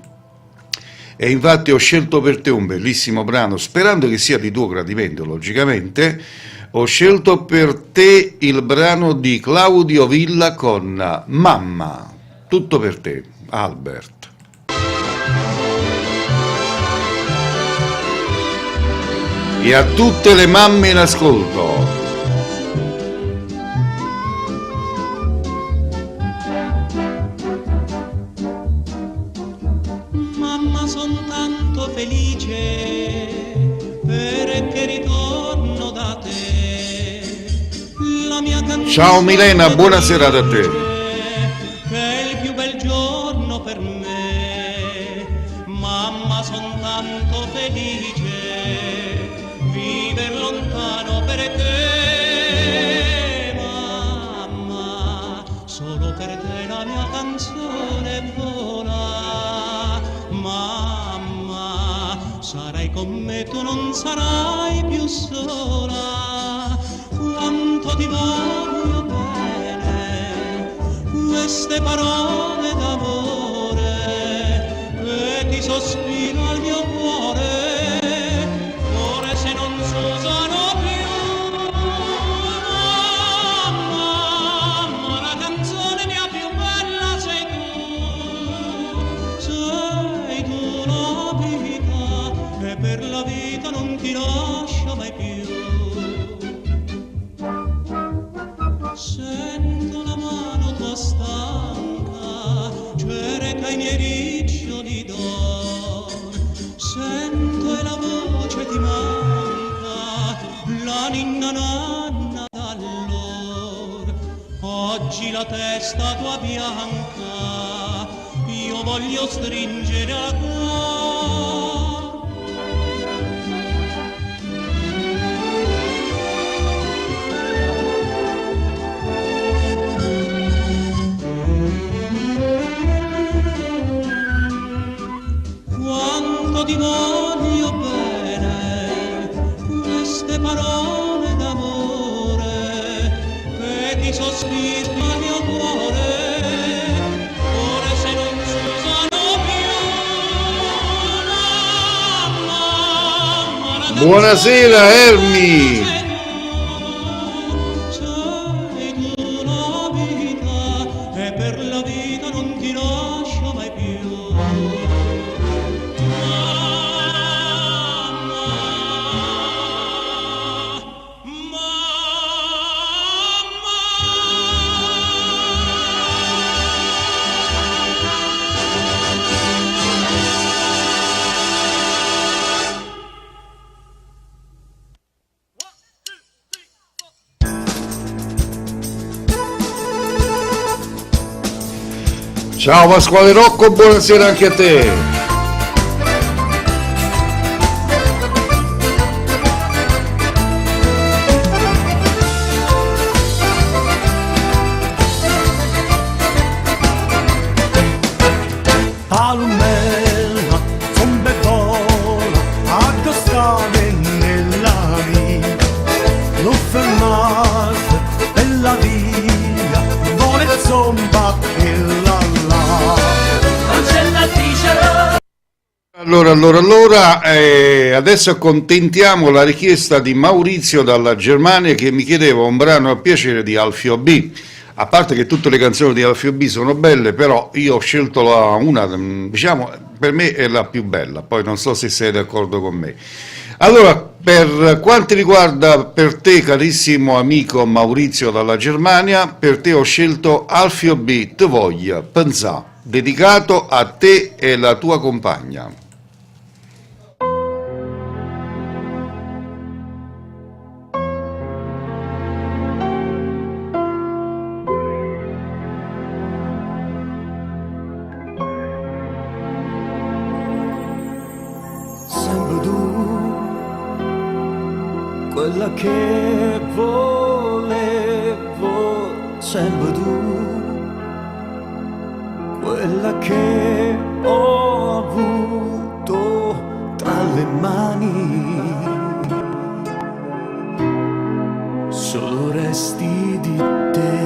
E infatti ho scelto per te un bellissimo brano, sperando che sia di tuo gradimento, logicamente. Ho scelto per te il brano di Claudio Villa con Mamma. Tutto per te, Albert. E a tutte le mamme in ascolto. Ciao Milena, buona serata a te. È il più bel giorno per me, mamma, son tanto felice, viver lontano per te, mamma, solo per te la mia canzone vola, mamma, sarai con me, tu non sarai più sola, quanto ti voglio bene, queste parole d'amore che ti sospiro al mio cuore, ora se non s'usano più, mamma, la canzone mia più bella sei tu la vita, e per la vita non ti lascio mai più. Sento la mano tua stanca, cerca i miei riccioli d'or, sento e la voce ti manca, la ninna nanna d'allor. Oggi la testa tua bianca, io voglio stringere a cuore. Ti voglio bene, queste parole d'amore che ti sospiro al mio cuore, ora se non s'usano più, mamma, Buonasera Ermi. sei tu la vita, e per la vita non ti lascio mai più. Ciao Pasquale Rocco, buonasera anche a te. Palmella, zombetola, accostare nella via, non fermarsi bella via, vuole zomba che la là. Allora, adesso accontentiamo la richiesta di Maurizio dalla Germania che mi chiedeva un brano a piacere di Alfio B. A parte che tutte le canzoni di Alfio B sono belle, però io ho scelto una, diciamo, per me è la più bella, poi non so se sei d'accordo con me. Allora, Per quanto riguarda per te, carissimo amico Maurizio dalla Germania, per te ho scelto Alfio B, Te voglia, pensà, dedicato a te e la tua compagna. Sempre tu, quella che volevo, sempre tu, quella che ho avuto tra le mani, solo resti di te.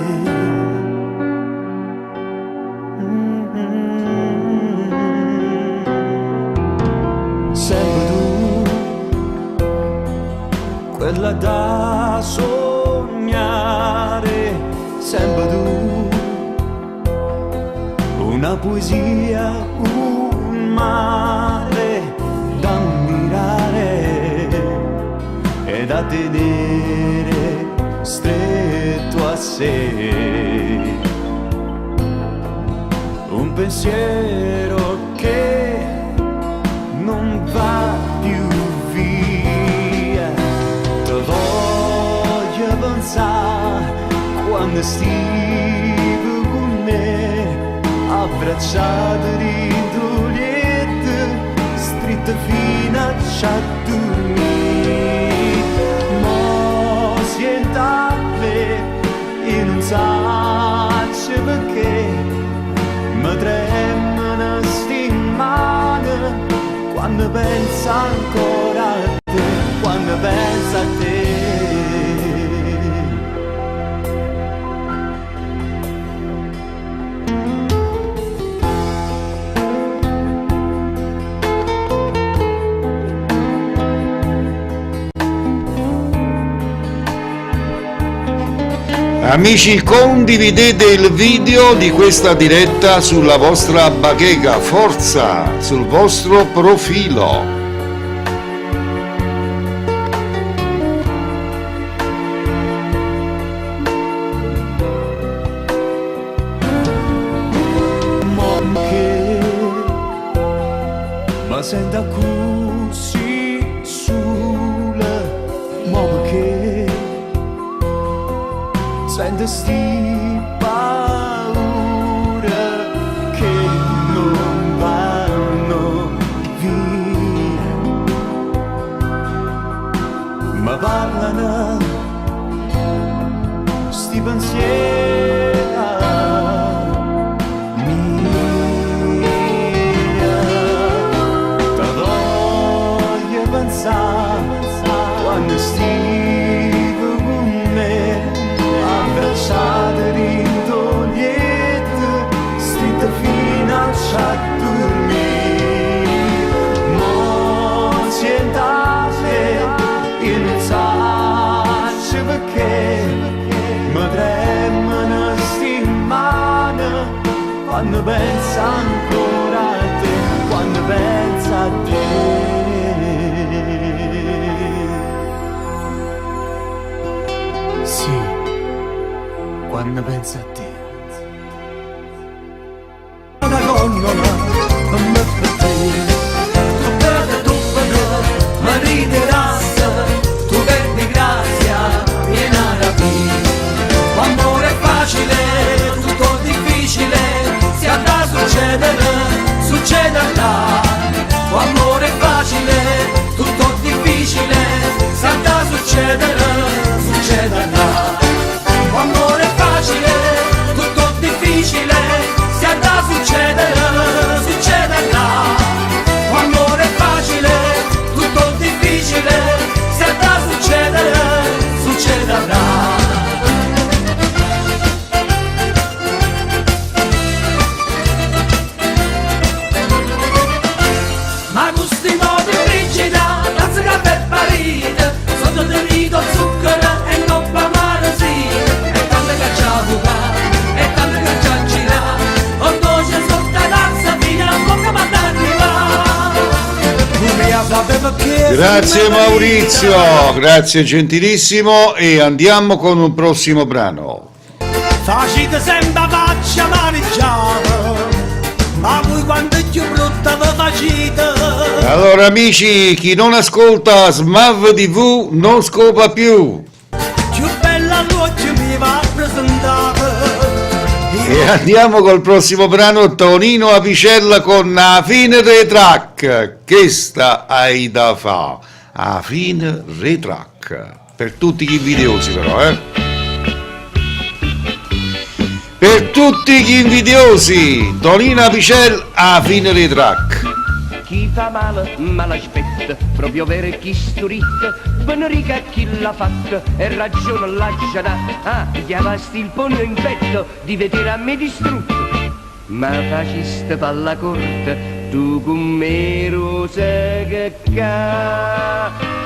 Sempre tu, quella da sognare, sempre tu, una poesia, un mare da ammirare e da tenere stretto a sé, un pensiero che non va più via. Te voglio pensare quando stivi con me, abbracciato in togliette, stritte fino a dormire. Mo sientate e non sai perché mi tremano sti mani quando pensa ancora a te, quando pensa a te. Amici, condividete il video di questa diretta sulla vostra bacheca, forza, sul vostro profilo. Ma senta così sola, ma perché sento sti paura che non vanno via, ma parlano sti pensieri quando stivo con me, abbracciata in togliette, stritta fino a dormire. Mo sientate e non sai perché mi tremano sti mani quando pensa ancora a te, quando pensa a te. Sì, quando penso a te. Una gondola, non mi perdi, tu vedi tu vedi, ma rideràs, tu che di grazia vieni a rapire. L'amore è facile, tutto difficile, se andrà a succedere, succederà. L'amore è facile, tutto difficile, se andrà a succedere, succederà. Amore facile, tutto difficile, se andrà a succedere, succederà. Amore facile, tutto difficile, se andrà a succedere, succederà. sapevo che Grazie Maurizio, grazie gentilissimo e andiamo con un prossimo brano. Facite sempre faccia maneggiare, ma voi quando è più brutta vi facete. Allora amici, chi non ascolta Smav TV non scopa più. Più bella luce mi va a presentare. E andiamo col prossimo brano, Tonino Apicella con A fine retrack. Che sta hai da fa? A fine retrack. Per tutti gli invidiosi però, Per tutti gli invidiosi, Tonino Apicella a fine retrack. Chi fa male, ma l'aspetta, proprio vero chi sturit, benerica chi l'ha fatto, e ragione lascia da, gli avasti il pugno in petto, di vedere a me distrutto. Ma faciste palla corta, tu con me rosa che ca.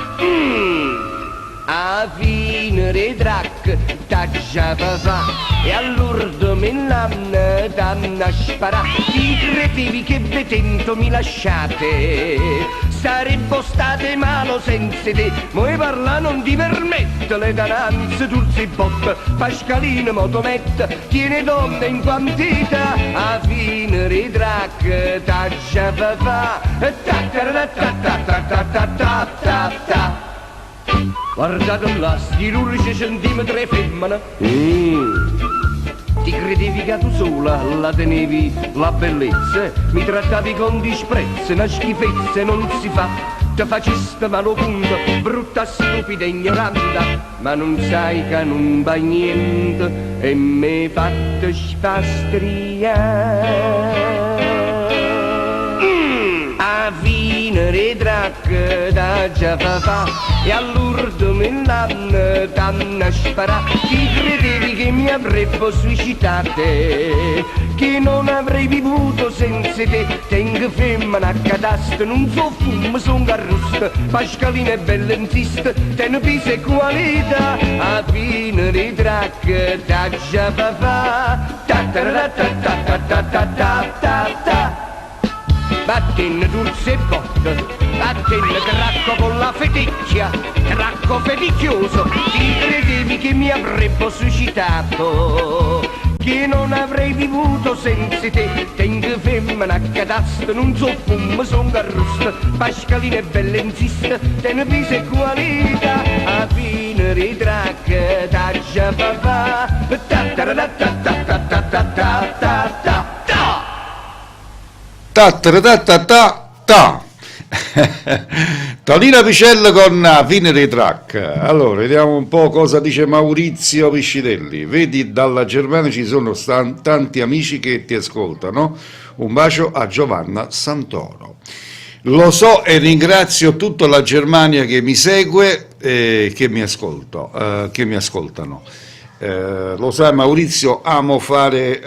A fine retrack, t'ha già fa, e all'urdo me l'hanno danna sparà. Ti credevi che vetento mi lasciate? Sarebbe state malo senza te. Moi parla non ti permetto le dananze, turzi bot, pascaline, motometta, tiene donne in quantità. A fine retrack, t'ha già fa, ta. Guardate là, sti 11 centimetri femmina. Ti credevi che tu sola la tenevi la bellezza? Mi trattavi con disprezzo, una schifezza non si fa. Ti faceste malo punto, brutta, stupida, ignorante. Ma non sai che non va niente e mi fatto spastriare. A fine retrack da già fa, e all'urdo me l'hanno danna sparà. Ti credevi che mi avrebbe suicidate, che non avrei vivuto senza te? Tengo femmina a catasto, non so fumo, son carrusto, pascalina e bella insiste, te ne pisa e qualità. A fine retrack da già fa, ta. Battene dulce e botte, battene tracco con la feticchia, tracco feticchioso. Ti credevi che mi avrebbe suscitato, che non avrei vivuto senza te? Tengo femmina a catasto, non so fumo, son carrusto, pascalina e bella insiste, te ne pisa e qualità. A fine retrack da già fa, Ta. Tonino Apicella con Fine retrack. Allora, vediamo un po' cosa dice Maurizio Piscitelli. Vedi, dalla Germania ci sono tanti amici che ti ascoltano. Un bacio a Giovanna Santoro. Lo so e ringrazio tutta la Germania che mi segue e che mi ascoltano. Lo sai Maurizio, amo fare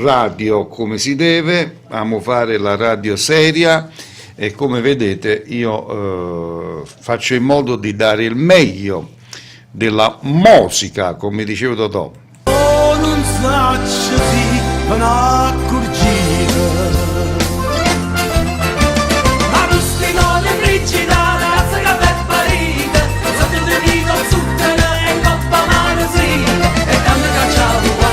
radio come si deve, amo fare la radio seria e come vedete io faccio in modo di dare il meglio della musica, come diceva Totò. Oh, non saccio sì, non accorgere. Ma non stimole frigida, razza che per parite, sotto di vito zucchero e coppa manosina, e tanto cacciavo qua,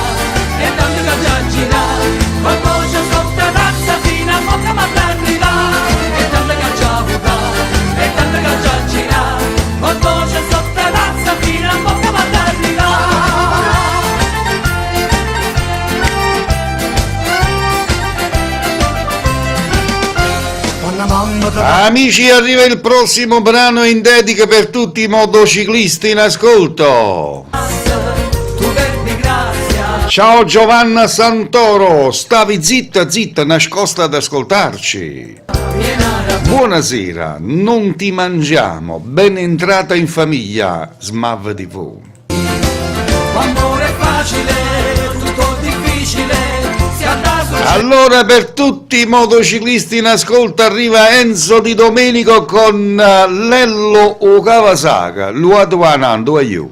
e tanto cacciavo girare, ma poi c'è sotto tazza fino a poca ma arrivare, e tanto cacciavo qua, e tanto cacciavo girare, ma poi c'è sotto tazza fino a poca ma arrivare. Amici, arriva il prossimo brano in dedica per tutti i motociclisti in ascolto. Ciao Giovanna Santoro, stavi zitta, nascosta ad ascoltarci. Buonasera, non ti mangiamo, ben entrata in famiglia, Smav TV. Amore è facile, tutto difficile, si andato. Allora per tutti i motociclisti in ascolto arriva Enzo Di Domenico con Lello o Kawasaki, Luaduanando a you.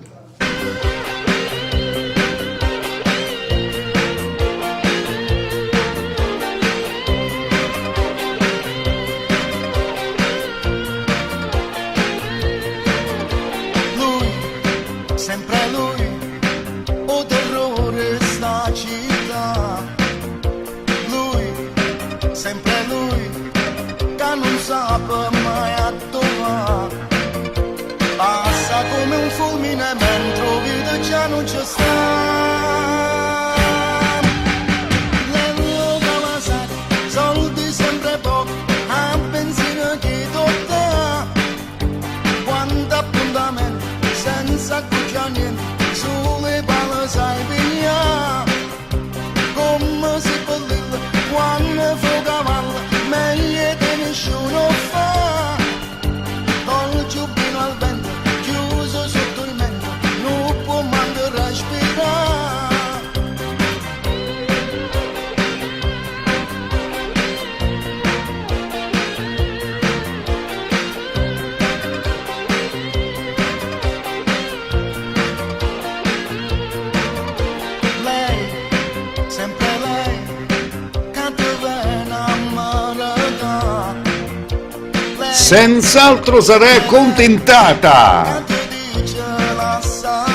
senz'altro sarai accontentata.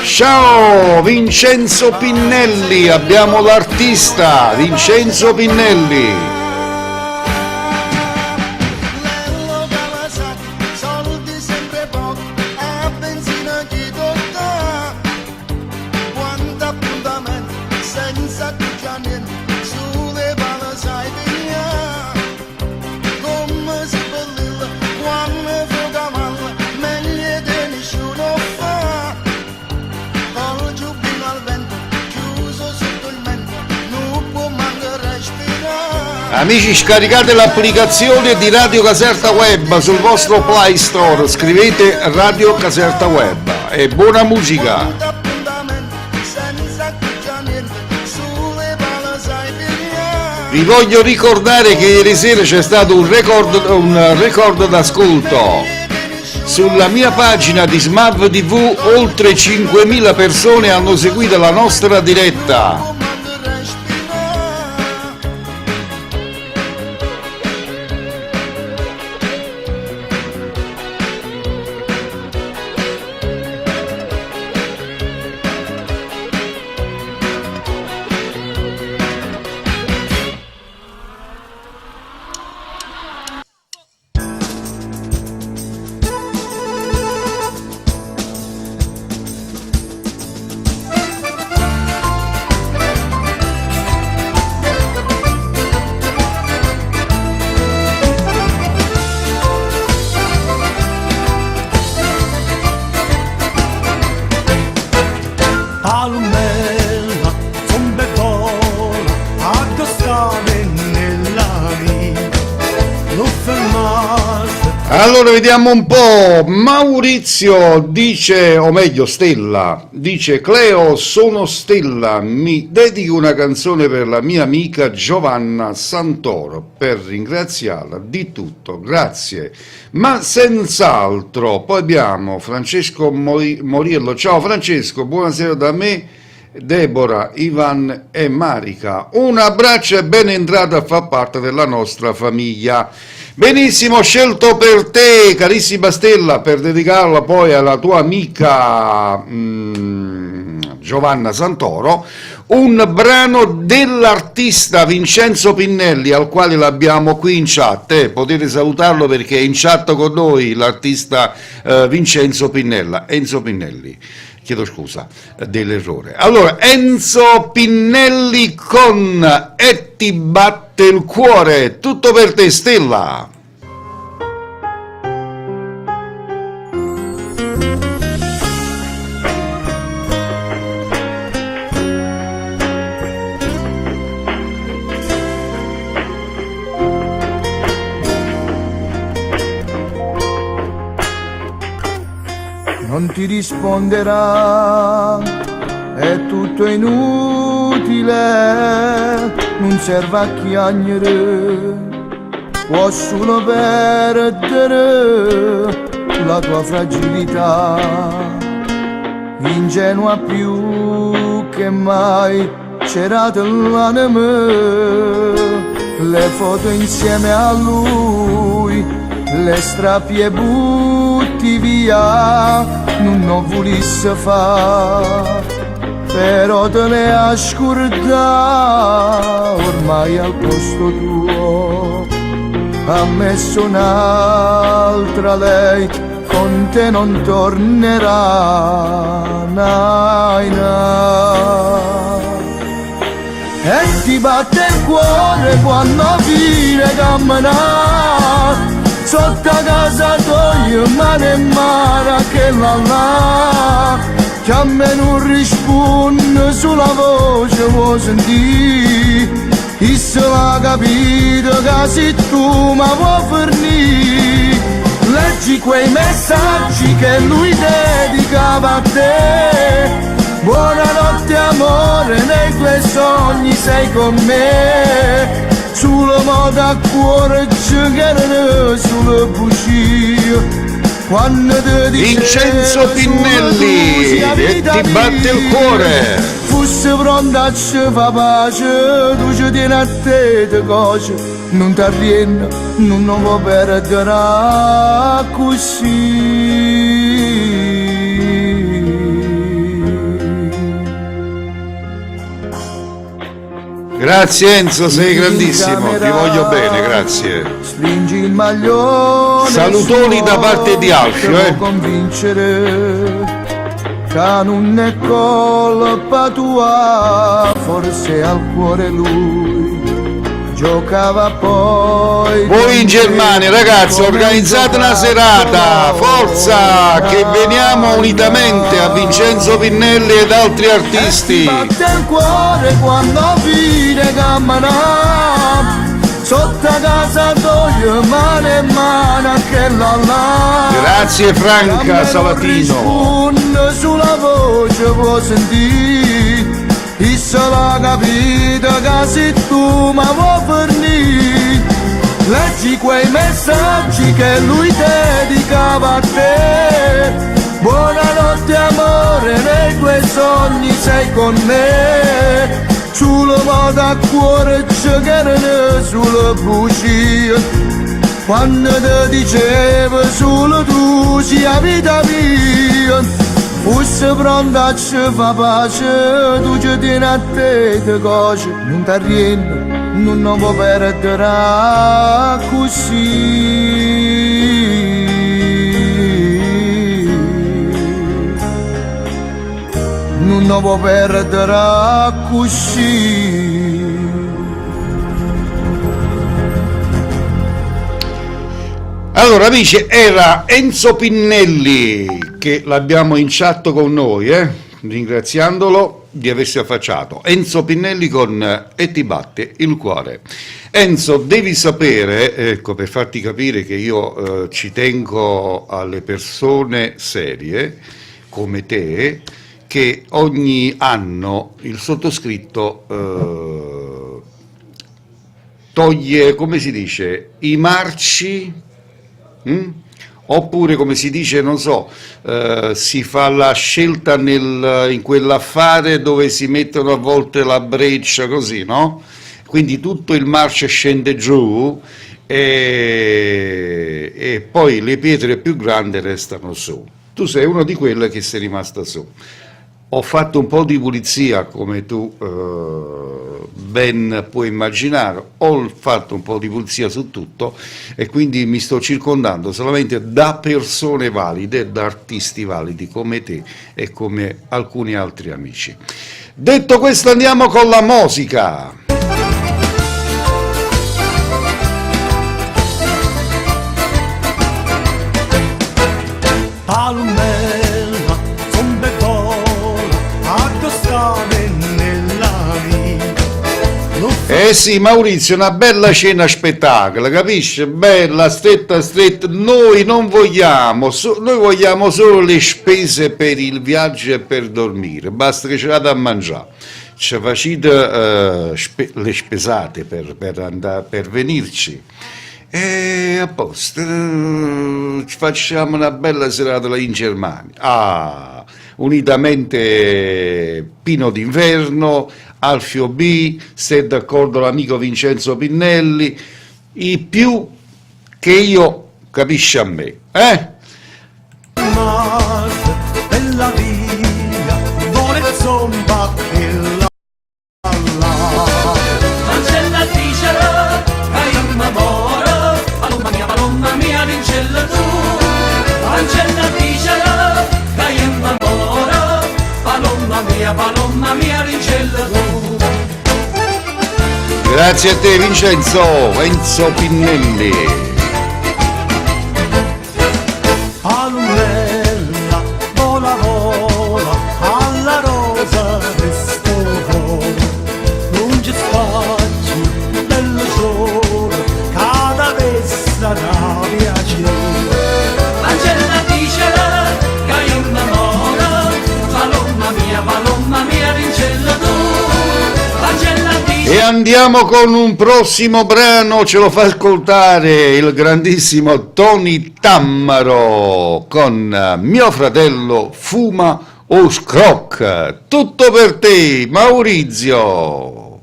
Ciao Vincenzo Pinnelli, abbiamo l'artista Vincenzo Pinnelli. Amici, scaricate l'applicazione di Radio Caserta Web sul vostro Play Store, scrivete Radio Caserta Web e buona musica. Vi voglio ricordare che ieri sera c'è stato un record d'ascolto. Sulla mia pagina di Smav TV oltre 5.000 persone hanno seguito la nostra diretta. Allora vediamo un po'. Maurizio dice, o meglio Stella, dice: Cleo, sono Stella, mi dedico una canzone per la mia amica Giovanna Santoro per ringraziarla di tutto, grazie. Ma senz'altro. Poi abbiamo Francesco Moriello. Ciao Francesco, buonasera da me, Deborah, Ivan e Marica. Un abbraccio e ben entrata a far parte della nostra famiglia. Benissimo, scelto per te, carissima Stella, per dedicarla poi alla tua amica Giovanna Santoro, un brano dell'artista Vincenzo Pinnelli, al quale l'abbiamo qui in chat. Potete salutarlo perché è in chat con noi l'artista Vincenzo Pinnelli. Chiedo scusa dell'errore. Allora, Enzo Pinnelli con E ti batte il cuore, tutto per te Stella. Non ti risponderà, è tutto inutile, non serve a chiagnere, può solo perdere la tua fragilità, ingenua più che mai, c'era l'anima, le foto insieme a lui, le strappi e butti via, non ho volesse fa, però te le ha scordata, ormai al posto tuo, ha messo un'altra lei, con te non tornerà, nai, nai. E ti batte il cuore quando viene camminare, sotto casa tua mare e mare che là che a me non risponde sulla voce vuoi sentire, e se l'ha capito che sei tu ma vuoi fornire, leggi quei messaggi che lui dedicava a te. Buonanotte amore, nei tuoi sogni sei con me, sulla moda a cuore ci chiede sulle bugie. Vincenzo Pinnelli, E ti batte il cuore. Fosse pronta a ci fa pace, tu ci tieni a te le cose, non ti arriendo, non può perdere così. Grazie Enzo, sei grandissimo, ti voglio bene, grazie. Stringi il maglione, salutoni da parte di Alfio, convincere che non è colpa tua, forse al cuore lui giocava poi. Voi in Germania ragazzi organizzate una serata, forza, che veniamo unitamente a Vincenzo Pinnelli ed altri artisti. Batte il cuore quando vide camminare sotto casa toglie mano e mano anche là. Grazie Franca Salatino. Sulla voce può sentire, e se l'ha capito che sei tu ma vuoi fornire. Leggi quei messaggi che lui dedicava a te. Buonanotte amore, nei tuoi sogni sei con me. Sulla moda a cuore c'è che era sulla bugia. Quando ti dicevo solo tu sia vita mia, fosse pronta a ci fa pace, tu ci tieni a te di cose, non ti arrendi, non può perdere così. Non può perdere così. Allora amici, era Enzo Pinnelli che l'abbiamo in chat con noi, ringraziandolo di aversi affacciato. Enzo Pinnelli con E ti batte il cuore. Enzo, devi sapere, ecco, per farti capire che io ci tengo alle persone serie come te, che ogni anno il sottoscritto toglie, come si dice, i marci. Oppure come si dice, non so, si fa la scelta in quell'affare dove si mettono a volte la breccia così, no? Quindi tutto il marcio scende giù e poi le pietre più grandi restano su. Tu sei uno di quelle che sei rimasta su. Ho fatto un po' di pulizia, come tu ben puoi immaginare, ho fatto un po' di pulizia su tutto e quindi mi sto circondando solamente da persone valide, da artisti validi come te e come alcuni altri amici. Detto questo, andiamo con la musica. Palmella, sombe vola, accostare nella vita. Eh sì, Maurizio, una bella cena spettacolo, capisci? Bella, stretta, stretta. Noi non vogliamo, noi vogliamo solo le spese per il viaggio e per dormire. Basta che ce l'ate a mangiare. Ci facete le spesate per venirci. E a posto, ci facciamo una bella serata là in Germania. Ah, unitamente Pino d'Inverno, Alfio B, se è d'accordo l'amico Vincenzo Pinnelli, i più che io capisci a me, Bella via, vuole zomba che la Angela dicela, che io m'amoro, palomma mia, vincella tu. Angela dicela, che io m'amoro, palomma mia, vincella tu. Grazie a te Vincenzo, Enzo Pinnelli. Palmella, vola vola, alla rosa resto vola. Non ci spacci, bello giorno, cada vesta da piacere. Angela dicela, che io m'amoro, palomma mia, vincella tu. Angela E andiamo con un prossimo brano, ce lo fa ascoltare il grandissimo Tony Tammaro con Mio fratello fuma o scrocca. Tutto per te, Maurizio.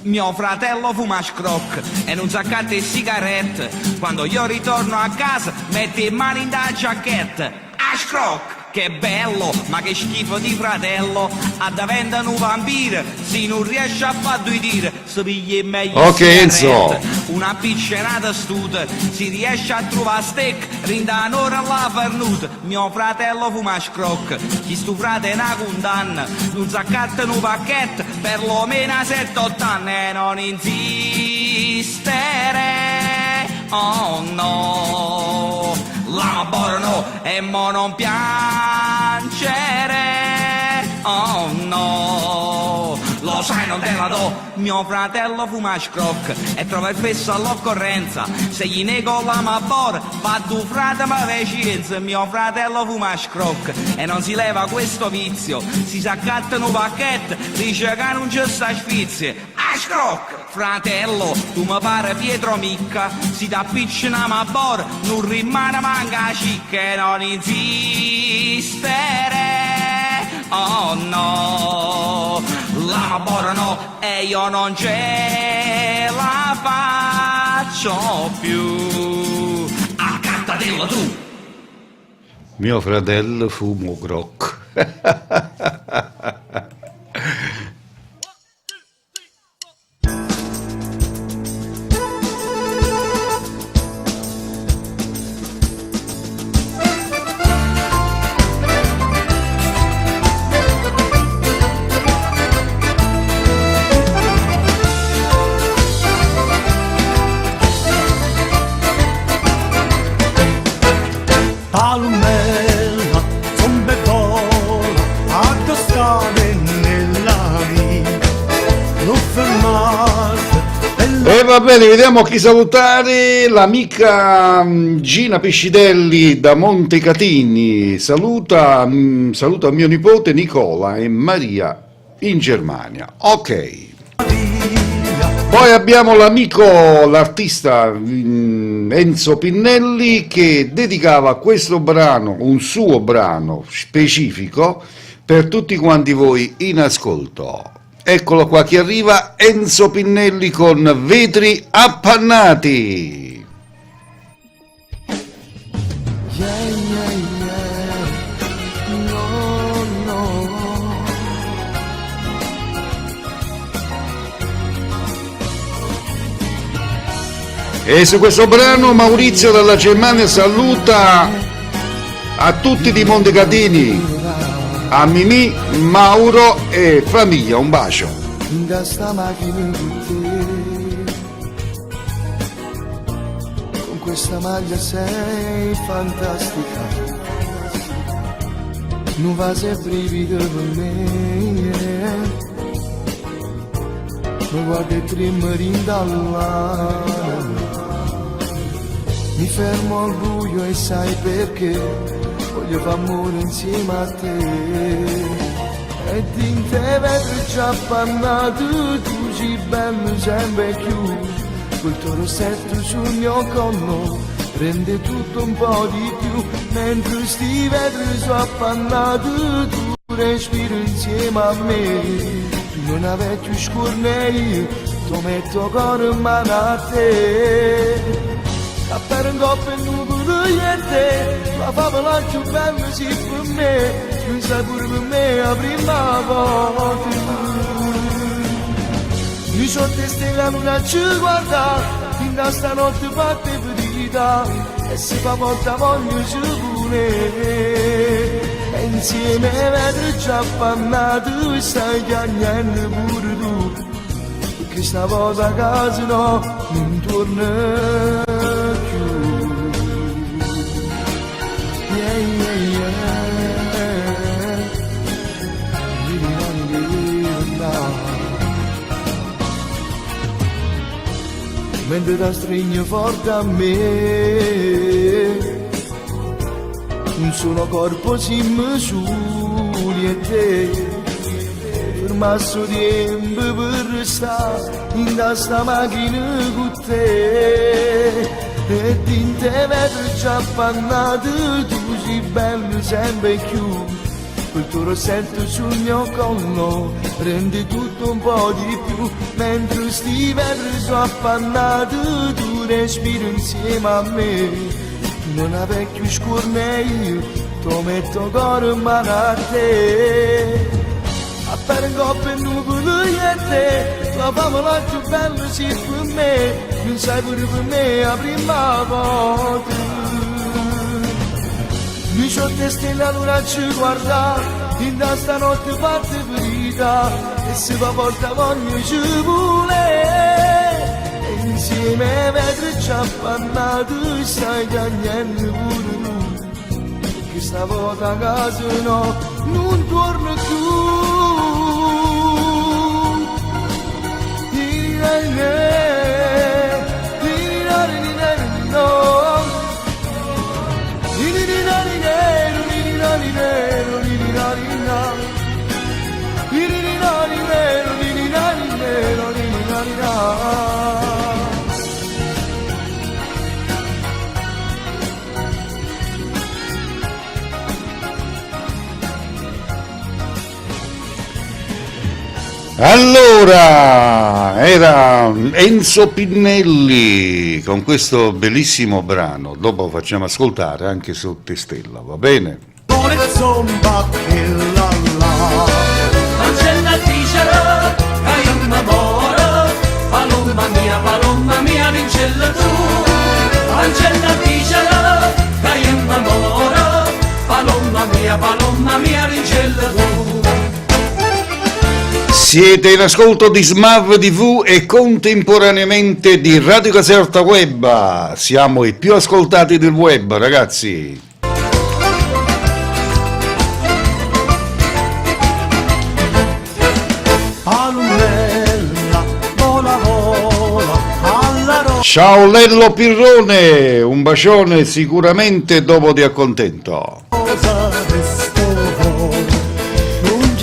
Mio fratello fuma scroc e non s'accatta le sigarette. Quando io ritorno a casa mette in mano in da giacchetta. A scroc! Che bello, ma che schifo di fratello. A diventare un vampiro, se non riesce a fare due tiri, si piglia meglio. Ok, Enzo. Una piccerata stuta, si riesce a trovare steak, rinda un'ora alla farnuta. Mio fratello fuma scroc, chi stu frate è una condanna, non s'accatta un pacchetto, per lo meno 7-8 anni. E non insistere, oh no, la no, e mo non piangere, oh no, lo sai non te la do. Mio fratello fuma scroc e trova il fesso all'occorrenza, se gli nego la mabor va tu frate ma vecienza. Mio fratello fuma scroc e non si leva questo vizio, si s'accatta un pacchetto, dice che non c'è sta sfizia. A scroc, fratello, tu mi pare Pietro Micca, si t'appicciona ma bor, non rimane manca cicca. E non insistere, oh no, la bor no, e io non ce la faccio più. Accattatelo tu. Mio fratello fumo croc. Palmella, zombevola, addossate nella vita, non fermate. E va bene, vediamo chi salutare. L'amica Gina Piscitelli da Montecatini saluta mio nipote Nicola e Maria in Germania. Ok. Poi abbiamo l'amico, l'artista Enzo Pinnelli, che dedicava questo brano, un suo brano specifico, per tutti quanti voi in ascolto. Eccolo qua che arriva, Enzo Pinnelli con Vetri Appannati. Yeah, yeah, yeah. No, no. E su questo brano Maurizio dalla Germania saluta a tutti di Montecatini, a Mimì, Mauro e famiglia, un bacio. Da sta macchina con te, con questa maglia sei fantastica, non va se brivido per me, mi guarda e tremori dall'anima, mi fermo al buio e sai perché, voglio fare amore insieme a te. E in te vedo già appannato, tu sei bello sempre più, quel tuo rossetto sul mio collo rende tutto un po' di più, mentre sti vetri sono appannato, tu respiri insieme a me, tu non avevi più scorne io, ti metto con in mano a te. A per un coppio e nuvolo niente, la favola più bella sì per me, non sai pure per me la prima volta. Io sono te stella luna ci guarda, fin da stanotte fatte verità, e se fa volta voglio sicure, e insieme vedrò già appannato, e stai piagnendo pure tu, perché stavolta a casa no, non torna. Mentre da stringe forte a me, un solo corpo si misuri e te, fermasso tempo per restare in questa macchina con te, e in te vedo già appannato, tu sei bello sempre più, quel tuo rossetto sul mio collo prende tutto un po' di più, mentre sti vetri sono appannati tu respiri insieme a me, tu non hai più scorne io ti metto cuore in mano a te, appena in coppa e nuvole e te, la favola più bella sì per me, non sai pure per me la prima volta. 18 stelle allora ci guarda, in da stanotte parte ferita, e se va porta voglio ci vuole, e insieme ai vetri ci appannato, stai cagnando pure tu, perché stavolta a casa no, non torno più. Allora, era Enzo Pinnelli con questo bellissimo brano, dopo facciamo ascoltare anche Sotto Stella, va bene? Con il zomba che la la. Angela dicela che io m'amoro, palomma mia vincella tu. Angela dicela che io m'amoro, palomma mia vincella tu. Siete in ascolto di Smav TV e contemporaneamente di Radio Caserta Web. Siamo i più ascoltati del web, ragazzi. Alunella, vola vola, alla rosa. Ciao Lello Pirrone, un bacione sicuramente dopo ti accontento.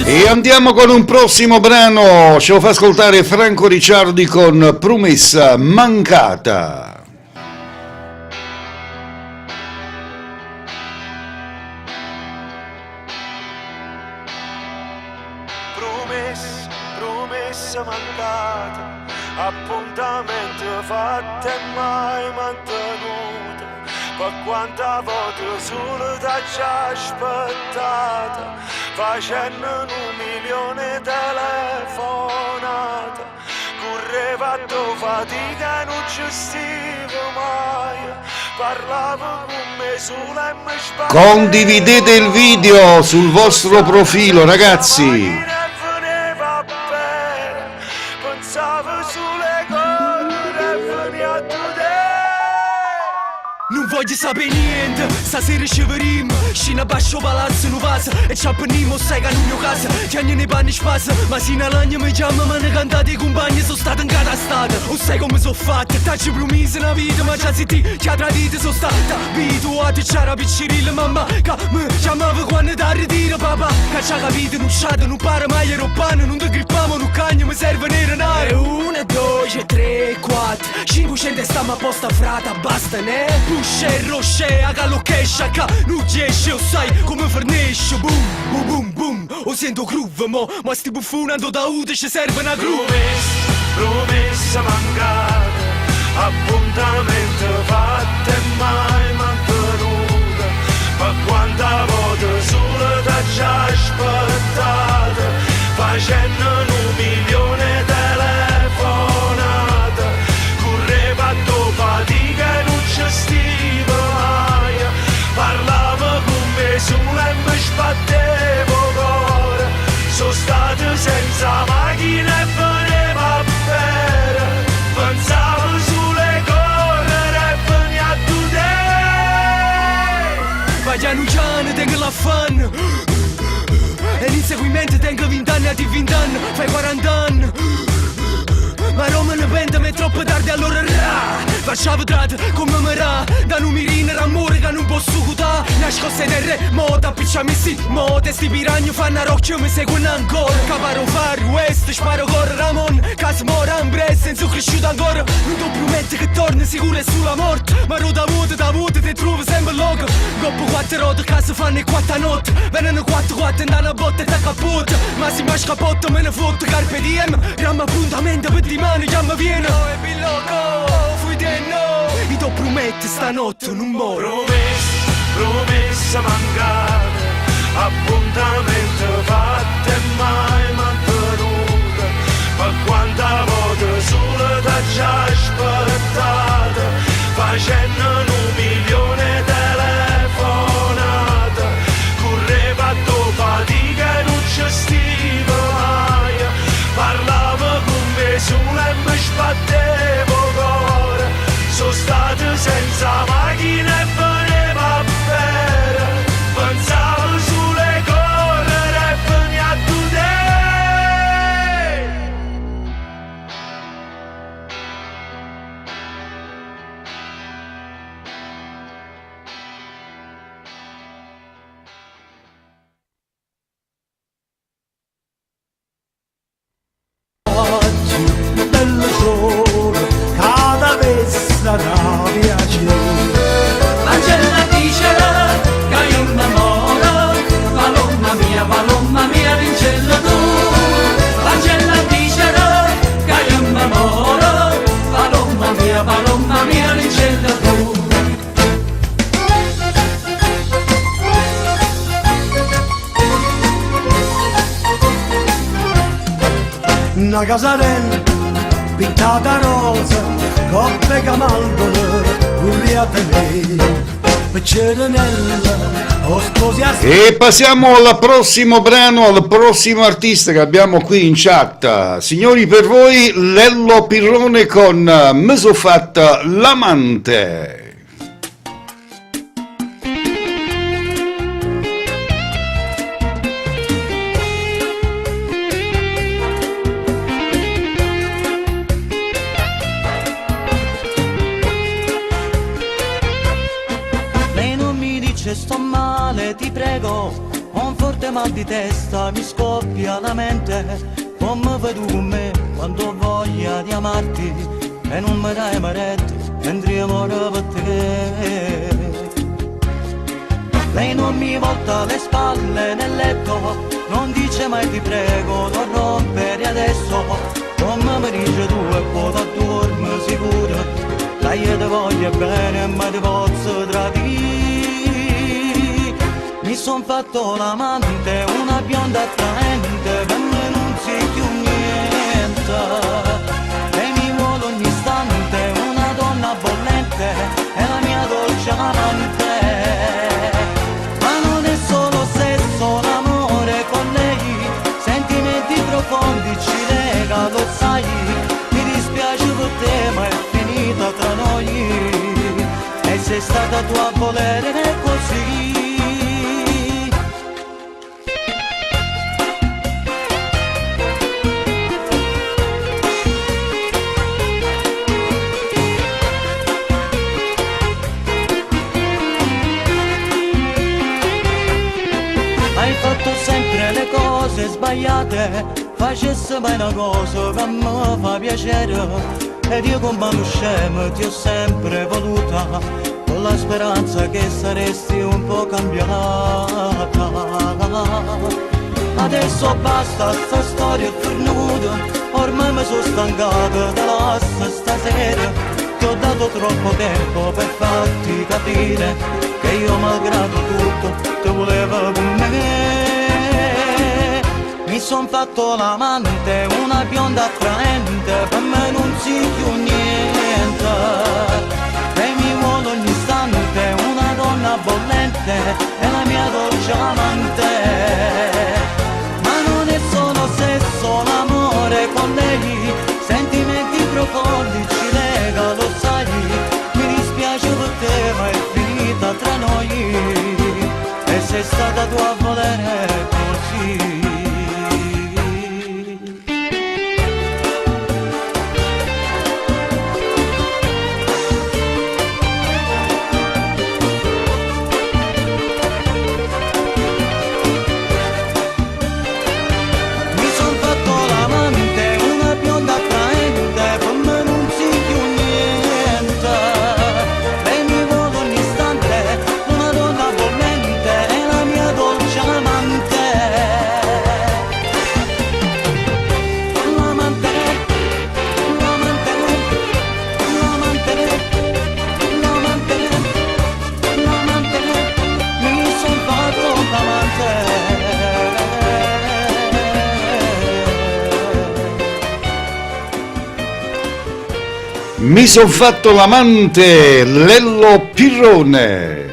E andiamo con un prossimo brano, ce lo fa ascoltare Franco Ricciardi con Promessa Mancata. Promessa mancata, appuntamento fatto e mai mantenuto, per quanta volta solo t'ho aspettata, facendo 1.000.000 telefonate, correva fatto fatica e non ci stivo mai, parlavo con me sola e mi sbagliavo. Condividete il video sul vostro profilo, ragazzi. Pensavo sulle cose e veniva a te. Non voglio sapere niente, stasera ci vedremo. Scina basso palazzo non passa e ci appenniamo, stai che non casa. Che anni ne panni spassa, ma sino all'anno mi chiama, ma ne cantate i compagni, sono stato in catastata. O sai come sono fatta, t'hai promesso una vita, ma già si ti, che a tradite sono stata abituata, c'era piccirilla mamma, che mi chiamava quando da ritiro papà. Che ci ha capito, non c'ha, non para mai aeroplano, non ti grippamo, non cagno, mi serve nero nare. 1, 2, 3, 4, 500 stiamo a posta frata, basta ne? Pusce, rosce, a gallo che sciacca, non riesce, o sai come fornisce, boom, boom, boom, boom. O sento groove, ma sti buffonando da ude ci serve una groove. Promessa mancata, appuntamento fatto e mai mantenuto, ma quanta volta solo t'ho aspettata, facendo 1.000.000 telefonate, correva fatto fatica e non ci stivo mai, parlavo con me sola e mi sbattevo cuore, sono stato senza macchina e venevo a bere, pensavo sulle correre e veniva a te. Vai annunciando, tengo la fan, e l'inseguimento tengo 20 anni a ti 20 anni, fai 40 anni. Ma Roma ne pente, ma è troppo tardi allora ra. Facciamo trate come me ra, da non mi rinera amore che non posso cutare. nasco sedere, moda picciami sì, moda sti piragno fanno rocchio mi seguono ancora. Caparo far west, sparo con Ramon, Casmora Ambrese, senza cresciuto ancora. Non ti prometto che torni sicuro sulla morte, ma da vuoto ti trovo sempre loco. Coppo 4 rotte, casa fanno 4 notte, vengono 4 andano a botte e da capote. Ma si mi scapotto, me ne fotto, carpe diem, ramma appuntamento per di mani, già mi viene. Oh, e billoco, fui te no, io ti prometto stanotte non muoro. Promessa mancata, appuntamento fatto e mai mantenuto. Ma quanta volte solo da già aspettata, facendo 1.000.000 telefonate. Correva a tua fatica e non ci stiva mai. Parlavo con me sola e mi sbattevo cuore. Sono stato senza macchina e venevo a bere. Pensavo sulle correre e veni a tu te. Oggi bello sole, cada vessa da piacere. Angela dicela che io m'amoro, palomma mia vincello tu. Angela dicela che io m'amoro, palomma mia vincello tu. Una casarella pintata rosa, coppe camaldole, urriate nere, cerenella, o sposi a E passiamo al prossimo brano, al prossimo artista che abbiamo qui in chat. Signori, per voi Lello Pirrone con Me so fatta l'amante. Lei non mi dice sto male, ti prego, ho un forte mal di testa, mi scoppia la mente, come vedo con me quando ho voglia di amarti e non mi dai maretti mentre io muoro per te. Lei non mi volta le spalle nel letto, non dice mai ti prego, non rompere adesso, come mi dice tu e poi da dormi sicuro. Dai io ti voglio bene ma ti posso tradire. Mi son fatto l'amante, una bionda attraente, per me non si più niente. E mi vuole ogni istante, una donna bollente, è la mia dolce amante. Ma non è solo sesso, l'amore con lei, sentimenti profondi ci lega, lo sai. Mi dispiace per te ma è finita tra noi. E sei stata tu a volere così. Hai fatto sempre le cose sbagliate, facessi mai una cosa che mi fa piacere. Ed io come uno scemo ti ho sempre voluta, con la speranza che saresti un po' cambiata. Adesso basta, sta storia è finita, ormai mi sono stancato della stasera. Ti ho dato troppo tempo per farti capire che io malgrado tutto ti volevo con me. Mi son fatto l'amante, una bionda attraente, per me non si più niente. E mi vuole ogni istante, una donna bollente, è la mia dolce amante. Ma non è solo sesso, l'amore con lei, sentimenti profondi ci lega, lo sai. Mi dispiace per te ma è finita tra noi. E sei stata tu a volere così. Mi son fatto l'amante, Lello Pirrone.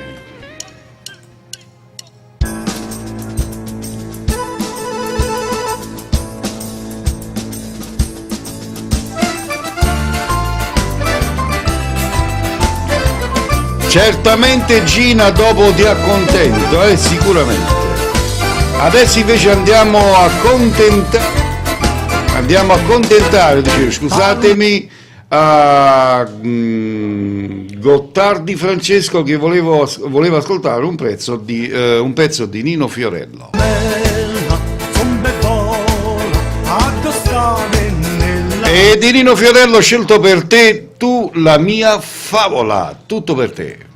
Certamente Gina dopo ti accontento, sicuramente. Adesso invece andiamo a accontentare, dicevo, scusatemi, a Gottardi Francesco che voleva ascoltare un pezzo di Nino Fiorello. E di Nino Fiorello ho scelto per te Tu la mia favola, tutto per te.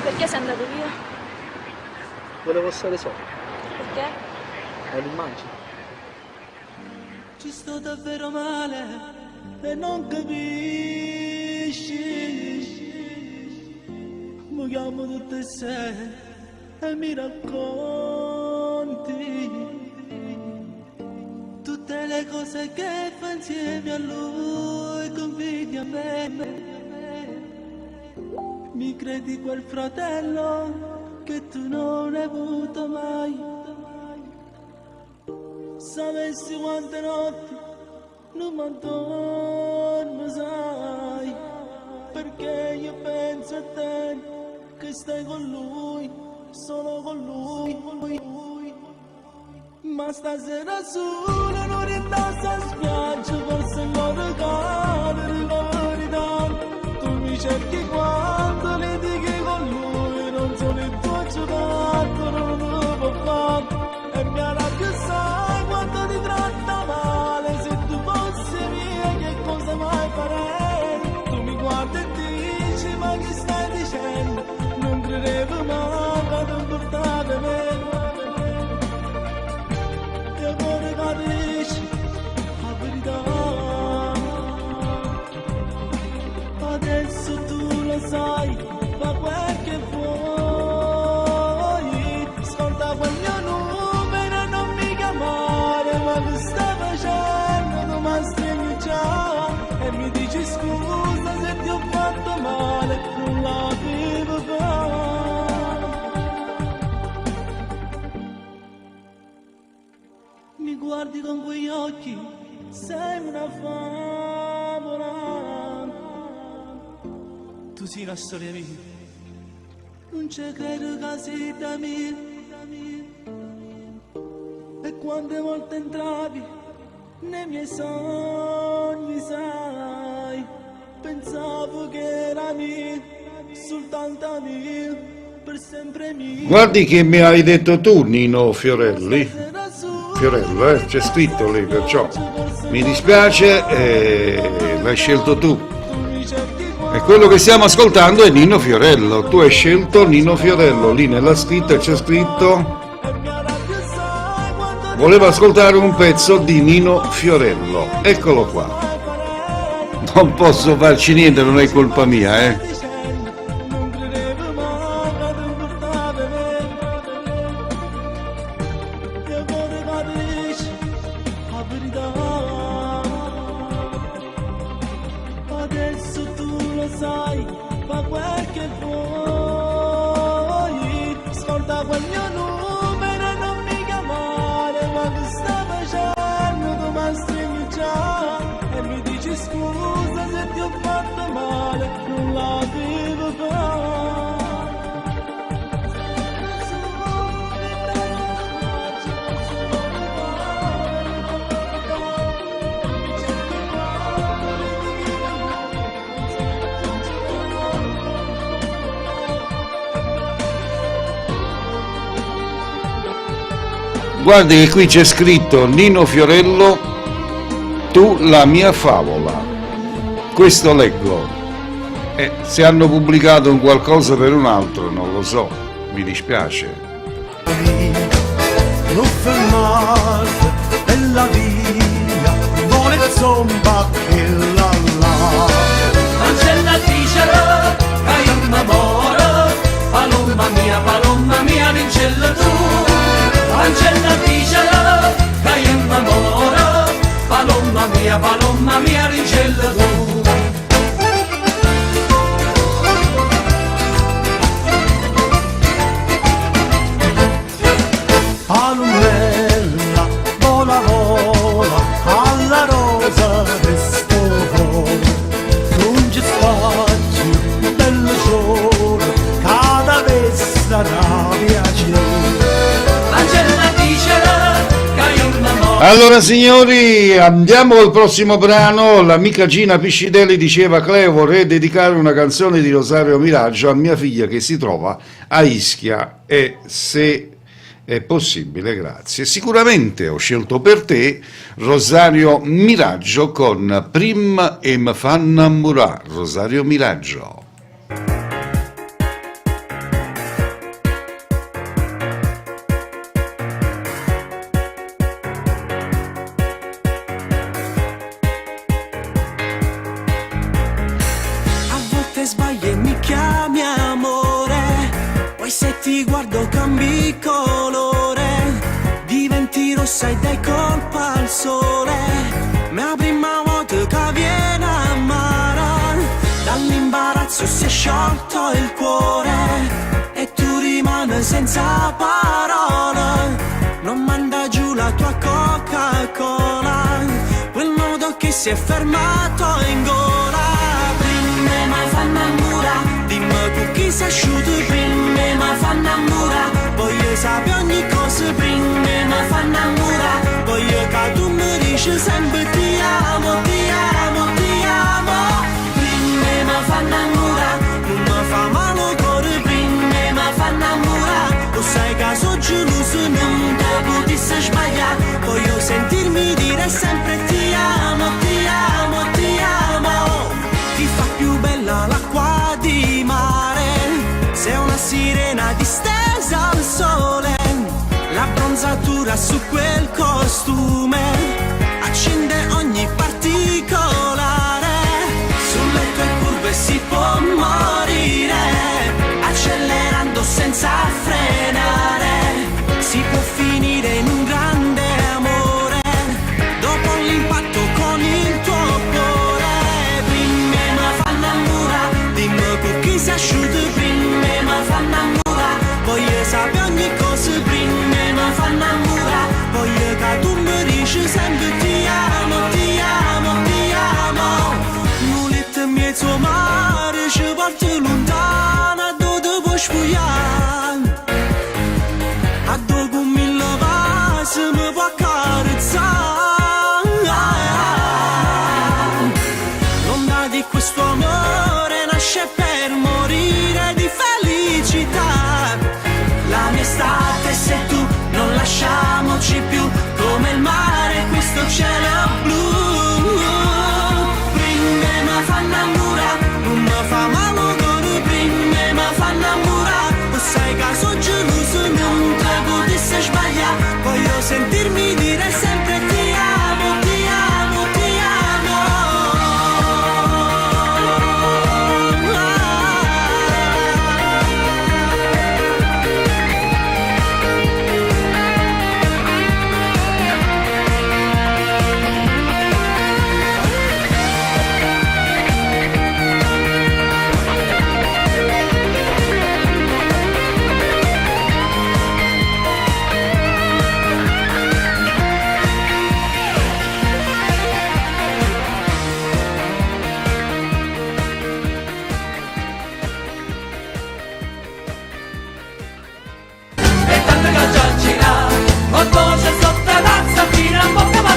Perché sei andato via? Volevo stare solo. Perché? L'immagine. Ci sto davvero male e non capisci. Mi chiamo tutte sé e mi racconti tutte le cose che fa insieme a lui, convidi a me. Mi credi quel fratello che tu non hai avuto mai. Sapessi quante notti non mi addormo, sai, perché io penso a te, che stai con lui, solo con lui. Ma stasera solo non ritorno a spiaggia, forse non ricordo la verità. Tu mi cerchi quando litighi con lui, non sono il tuo giocato, non lo può fare. E mi arrabbio, sai quanto ti tratta male. Se tu fossi mia che cosa mai farei? Tu mi guardi e dici ma che stai dicendo? Non credevo mai quando importava me. E ora capisci la verità. Adesso tu lo sai, fa quel che vuoi. Sconta quel mio numero e non mi chiamare. Ma che stai facendo? Tu mi stringi già e mi dici scusa se ti ho fatto male. Non la vivo fare. Mi guardi con quegli occhi, sei una favola. Tu sei una storia mia, non ci credo che sei da me. E quante volte entravi nei miei sogni, sai, pensavo che era mia, soltanto mia, per sempre mia. Guardi che mi hai detto tu, Nino Fiorello, c'è scritto lì, perciò mi dispiace, l'hai scelto tu. E quello che stiamo ascoltando è Nino Fiorello, tu hai scelto Nino Fiorello, lì nella scritta c'è scritto voleva ascoltare un pezzo di Nino Fiorello, eccolo qua. Non posso farci niente, non è colpa mia, Adesso tu lo sai, fa quel che vuoi. Scorda quel mio numero e non mi chiamare. Ma che stai facendo? Tu mi stringi già e mi dici scusa se ti ho fatto male. Non la vivo fare. Guardi che qui c'è scritto Nino Fiorello, tu la mia favola. Questo leggo. Se hanno pubblicato un qualcosa per un altro, non lo so, mi dispiace. Non fermarti nella via, vuole zomba che la Cancella dicere che io m'amore, paloma Angela tu, Angela dicela che io m'amoro, palomma mia, Angela tu. Palumella, vola vola, alla rosa resto, non ci spazio, bello sole, cada vez sarà piacere. Angela dicela che io m'amoro. Allora signori, andiamo al prossimo brano. L'amica Gina Piscidelli diceva: Cleo, vorrei dedicare una canzone di Rosario Miraggio a mia figlia che si trova a Ischia e se è possibile, grazie. Sicuramente ho scelto per te Rosario Miraggio con Prim e me fan innamorà. Rosario Miraggio. A volte sbagli e mi chiami amore, poi se ti guardo cambi colore, diventi rossa e dai colpa al sole. Mia prima volta che viene amara, dall'imbarazzo si è sciolto il cuore e tu rimani senza parole. Non manda giù la tua Coca-Cola, quel nodo che si è fermato in gola. Prima mi fa innamorare, dimmi tu chi sei asciutto. Prima mi fa innamorare, voglio sapere ogni cosa. Prima mi fa innamorare, voglio che tu mi dici sempre ti amo, ti amo, ti amo. Prima mi fa innamorare, non mi fa male il cuore. Prima mi fa innamorare, lo sai che sono geloso, non te potessi sbagliare. Voglio sentirmi dire sempre ti amo, ti amo, ti amo. Ti fa più bella l'acqua di mare, sei una sirena distesa al sole. La bronzatura su quel costume accende ogni particolare. Sulle tue curve si può morire, accelerando senza frenare. Si può finire in un grande amore, dopo l'impatto con il tuo cuore. Prima mi fa innamorare, dimmi con chi sei asciutto. Prima mi fa innamorare, voglio sapere ogni cosa. Prima mi fa innamorare, voglio che tu mi dici sempre ti amo, ti amo, ti amo. Mulette mezzo mare ci porta lontana, dove ti puoi sfogliare, a dove con mille vasi mi può accarezzare. L'onda di questo amore nasce per morire di felicità. La mia estate sei tu, non lasciamoci più, come il mare questo cielo blu. Prima mi fa innamorare, non mi fa male il cuore. Prima mi fa innamorare, lo sai che sono geloso, non te potessi sbagliare. Voglio sentirmi dire sempre ti amo, ti amo, ti amo. E tanto che già gira, con voce sotto la tazza fino a bocca ma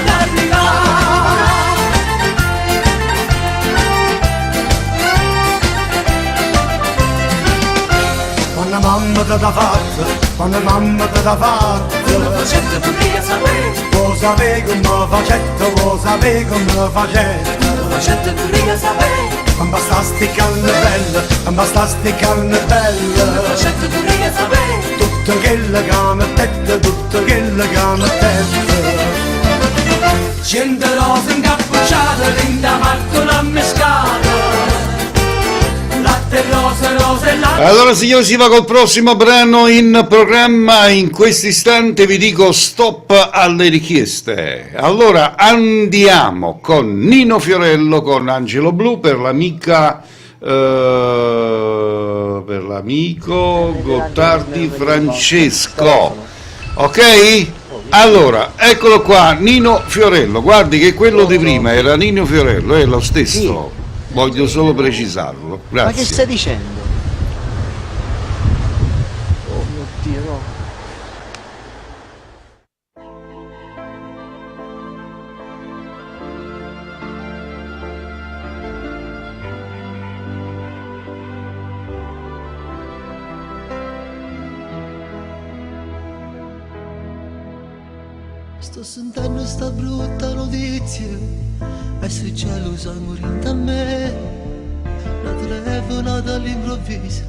Quando mamma te l'ha fatta, quando mamma te l'ha fatta, facendo pure sapere, lo sapevi come facetta, lo sapevi come facetta. facendo pure sapere, Non bastasti carne bella, non bastasti carne bella. facendo pure sapere, Tutto quello che mi tette, tutto quello che mi tette. cento rose incappucciate, linda marcola a mescata, latte rosa rosa cose là. Allora signori, si va col prossimo brano in programma. In questo istante vi dico stop alle richieste. Allora andiamo con Nino Fiorello con Angelo Blu per l'amica per l'amico Gottardi Francesco. Ok? Allora, eccolo qua, Nino Fiorello. Guardi che quello di prima era Nino Fiorello, è lo stesso. Voglio solo precisarlo. Grazie. Ma che stai dicendo? Oh mio Dio, no. Sto sentendo sta brutta notizia, e se cielo sta morendo a me, una telefonata all'improvviso,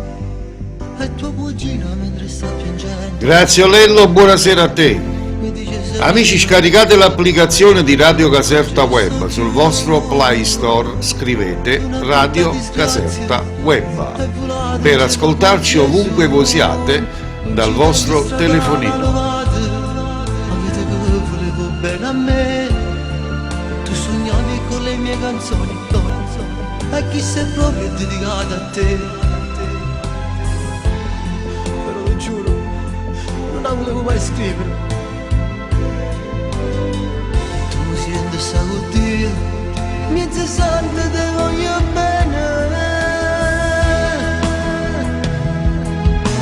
e tua cugina mentre sta piangendo. Grazie Olello, buonasera a te. Mi dice se Amici, scaricate l'applicazione di Radio Caserta Web sul vostro Play Store, scrivete Radio Caserta Web per ascoltarci ovunque voi siate dal vostro telefonino. volevo bene a me, tu sognavi con le mie canzoni, e chi se proprio è dedicato a te. Però lo giuro, non la volevo mai scrivere. Tu siendo sta con Dio, mezza santa te voglio bene.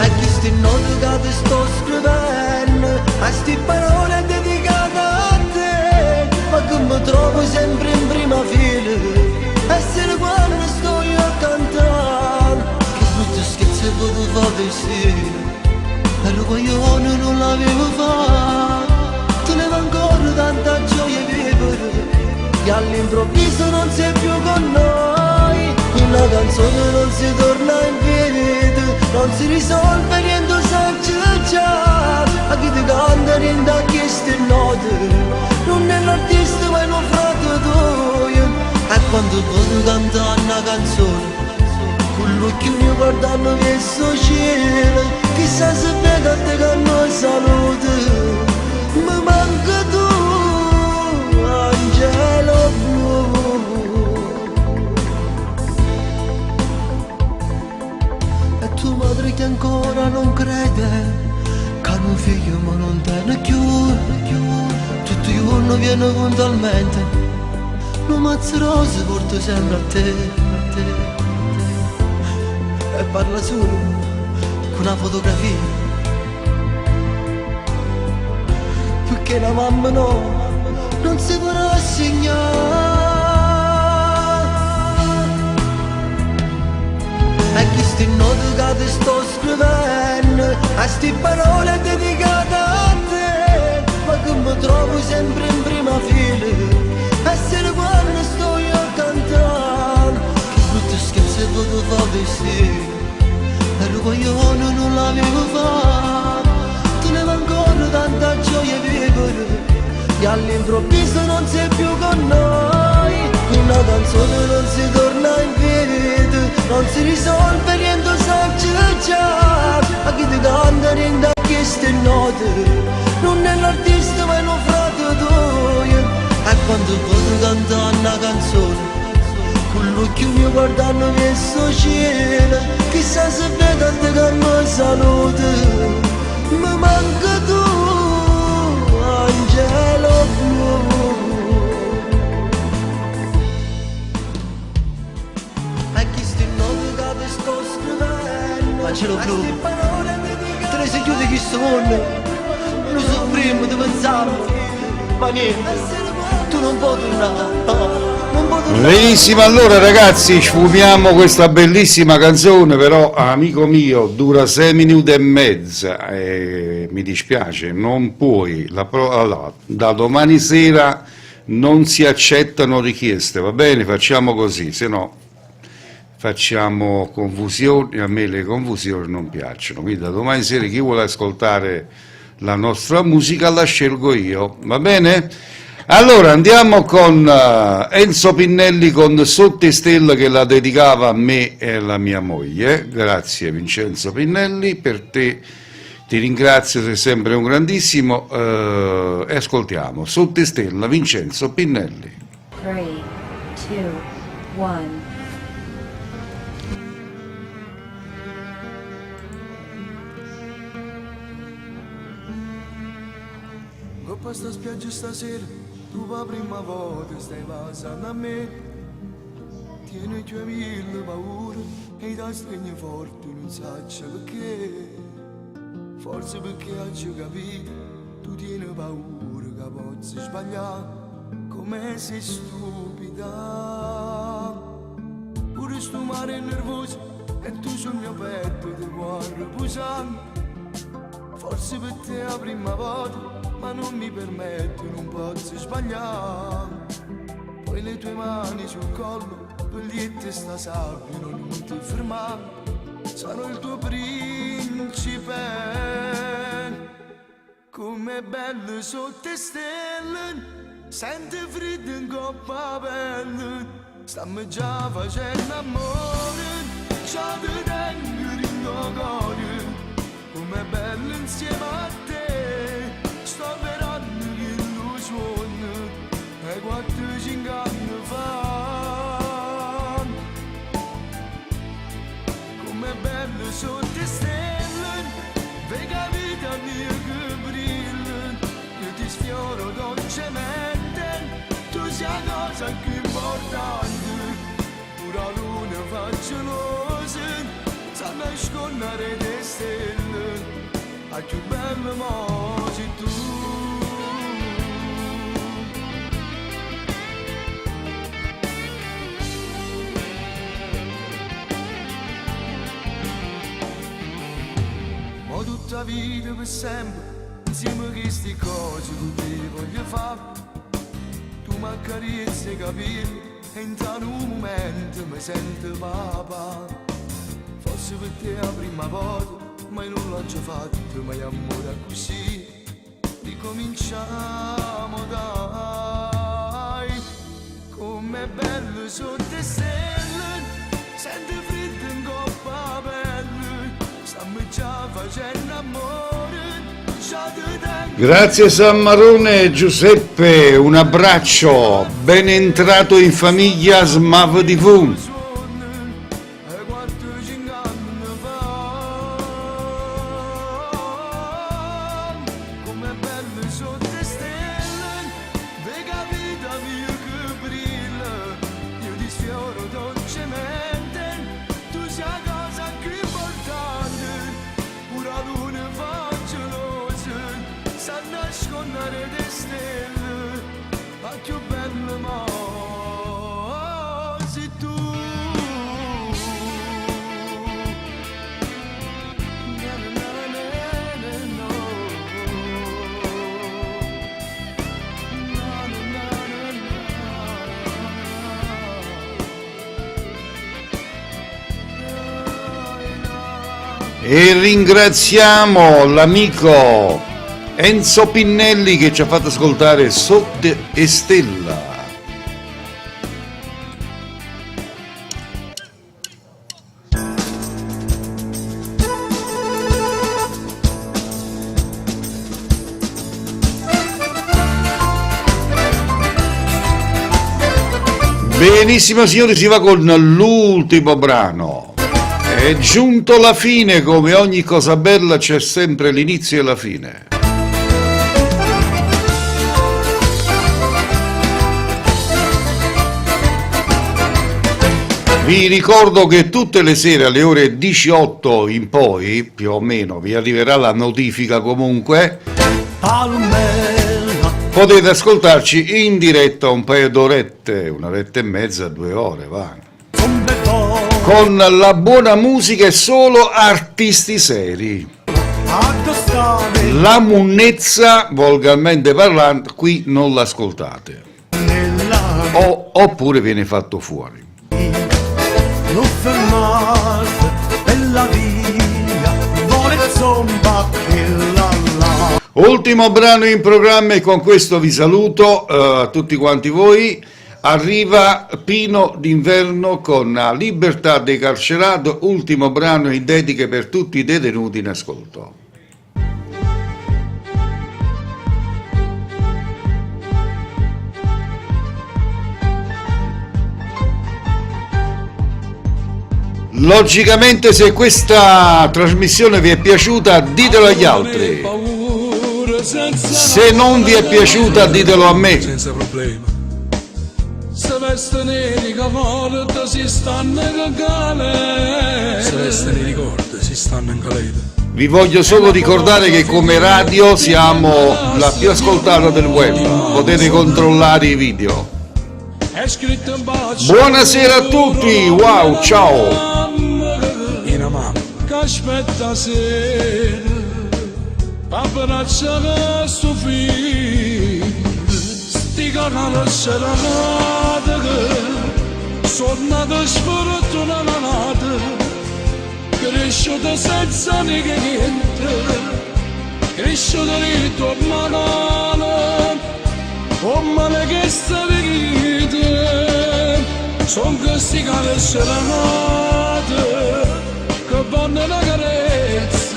E chi sti note che ti sto scrivendo, a sti parole dedicate a te, ma che mi trovo sempre in prima fila, essere quando sto io a cantare. Che brutto scherzo potevo fare sì, ero coglione non l'avevo fatto, tenevo ancora tanta gioia vivere, e all'improvviso non sei più con noi, una canzone non si torna in piedi, non si risolve niente sa già, a chi ti canta niente a chi sti note, non è l'artista ma è un frate tuo, e quando posso cantare una canzone, con l'occhio mio guardando verso cielo, chissà se vedo a te che non salute, mi manca tu, Angelo Blu. E tua madre che ancora non crede, che un figlio ma non te ne chiude, tutto il giorno viene puntualmente, un mazzo rose porto sempre a te. E parla solo con una fotografia, perché la mamma no, non si può rassegnare. E chi sti note che ti sto scrivendo, a sti parole dedicate a te, ma che mi trovo sempre in prima fila, essere quando sto io a cantare. Che brutto scherzo potevo fare sì, ero coglione non l'avevo fatto, tenevo ancora tanta gioia vivere, e all'improvviso non sei più con noi, una canzone non si torna in piedi, non si risolve niente sa già, a chi ti canta niente a chi sti note, non è l'artista ma è un frate tuo, e quando posso cantare una canzone, con l'occhio mio guardando verso cielo, chissà se vedo a te che non salute, mi manca tu, Angelo Blu. E chi sti note che ti sto scrivendo, Angelo Blu, te ne sei chiuso chi sto mondo, lo so prima di pensare, ma niente, tu non puoi tornare. Benissimo, allora ragazzi, sfumiamo questa bellissima canzone, però amico mio dura 6 minuti e mezza, mi dispiace, non puoi, allora, da domani sera non si accettano richieste, va bene? Facciamo così, se no facciamo confusioni, a me le confusioni non piacciono, quindi da domani sera chi vuole ascoltare la nostra musica la scelgo io, va bene? Allora andiamo con Enzo Pinnelli con Sotto Stella, che la dedicava a me e alla mia moglie. Grazie Vincenzo Pinnelli, per te ti ringrazio, sei sempre un grandissimo. E ascoltiamo Sotto Stella, Vincenzo Pinnelli. 3, 2, 1. Coppa sta spiaggia stasera, tu la prima volta stai passando a me. Tieni i tuoi mille paure e ti stringi forte, non sai perché. Forse perché oggi capito, tu tieni paura che possa sbagliare, come sei stupida. Pure sto mare è nervoso e tu sul mio petto ti vuoi riposare. Forse per te è la prima volta, ma non mi permetto, non posso sbagliare. Poi le tue mani sul collo, togliete sta sabbia, non ti fermare. Sarò il tuo principe, com'è bello sotto le stelle, senti freddo in coppa pelle. Stiamo già facendo amore, già ti tengo in tuo cuore, com'è bello insieme a te. Sto per anni che lo suono e 4-5 anni fa. Com'è bello sotto le stelle, vega vita mia che brilla. Io ti sfioro dolcemente, tu sei la cosa più importante. Pure la luna facciosa sa nascondere le stelle. A più bello mo sei tu. Mo tutta vita per sempre, insieme a queste cose che ti voglio fare. Tu mi accarezzi i capelli e in un momento mi sento papà. Forse per te è la prima volta, ma io non l'ho già fatto, ma amore così. Ricominciamo dai, com'è bello sotto le stelle, senti freddo in coppa pelle, stiamo già facendo amore, già ti tengo. Grazie Sammarone Giuseppe, un abbraccio, ben entrato in famiglia Smav TV. E ringraziamo l'amico Enzo Pinnelli che ci ha fatto ascoltare Sotto e Stella. Benissimo signori, si va con l'ultimo brano. È giunto la fine, come ogni cosa bella c'è sempre l'inizio e la fine. Vi ricordo che tutte le sere alle ore 18 in poi, più o meno, vi arriverà la notifica comunque, potete ascoltarci in diretta un paio d'orette, un'oretta e mezza, 2 ore, va. Con la buona musica e solo artisti seri. La munnezza, volgarmente parlando, qui non l'ascoltate. Oppure viene fatto fuori. Non fermarsi bella via, vuole zomba che la la. Ultimo brano in programma e con questo vi saluto a tutti quanti voi. Arriva Pino d'inverno con La libertà dei carcerati, ultimo brano in dediche per tutti i detenuti in ascolto. Logicamente, se questa trasmissione vi è piaciuta, ditelo agli altri. Se non vi è piaciuta, ditelo a me. Senza problema. Se veste nei ricordi si stanno in galera. Se veste nei ricordi si stanno in galera. Vi voglio solo ricordare che come radio siamo la più ascoltata del web. Potete controllare i video. Buonasera a tutti. Wow, ciao. Che aspetta sera abbracciare suo figlio, sti canali serenate che sono nate sfortunate, cresciute senza niente, cresciute ritorno male, o male che sta vita, sono questi canali serenate che vanno la carezza.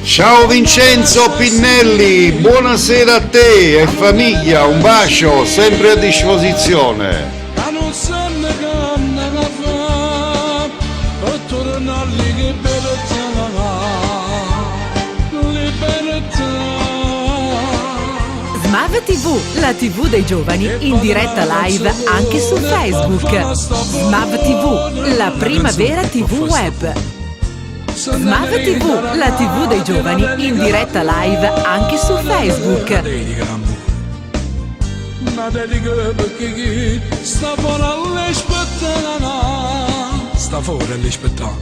Ciao Vincenzo Pinnelli, buonasera a te e famiglia, un bacio sempre a disposizione. Non sanno che hanno da fare per tornare lì che libertà. Smav TV, la TV dei giovani in diretta live anche su Facebook. Smav TV, la prima vera TV web. Smav TV, la TV dei giovani in diretta live anche su Facebook. Ma dedica perché chi sta fuori all'aspettare, sta fuori all'aspettare.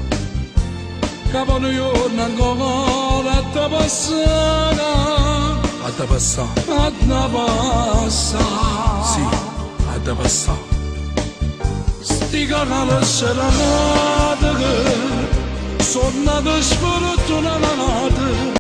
Capo un giorno ancora a te passare, a te passare, a te passare, sì, a te passare. Sti canali serenate che sono nate sfortunate.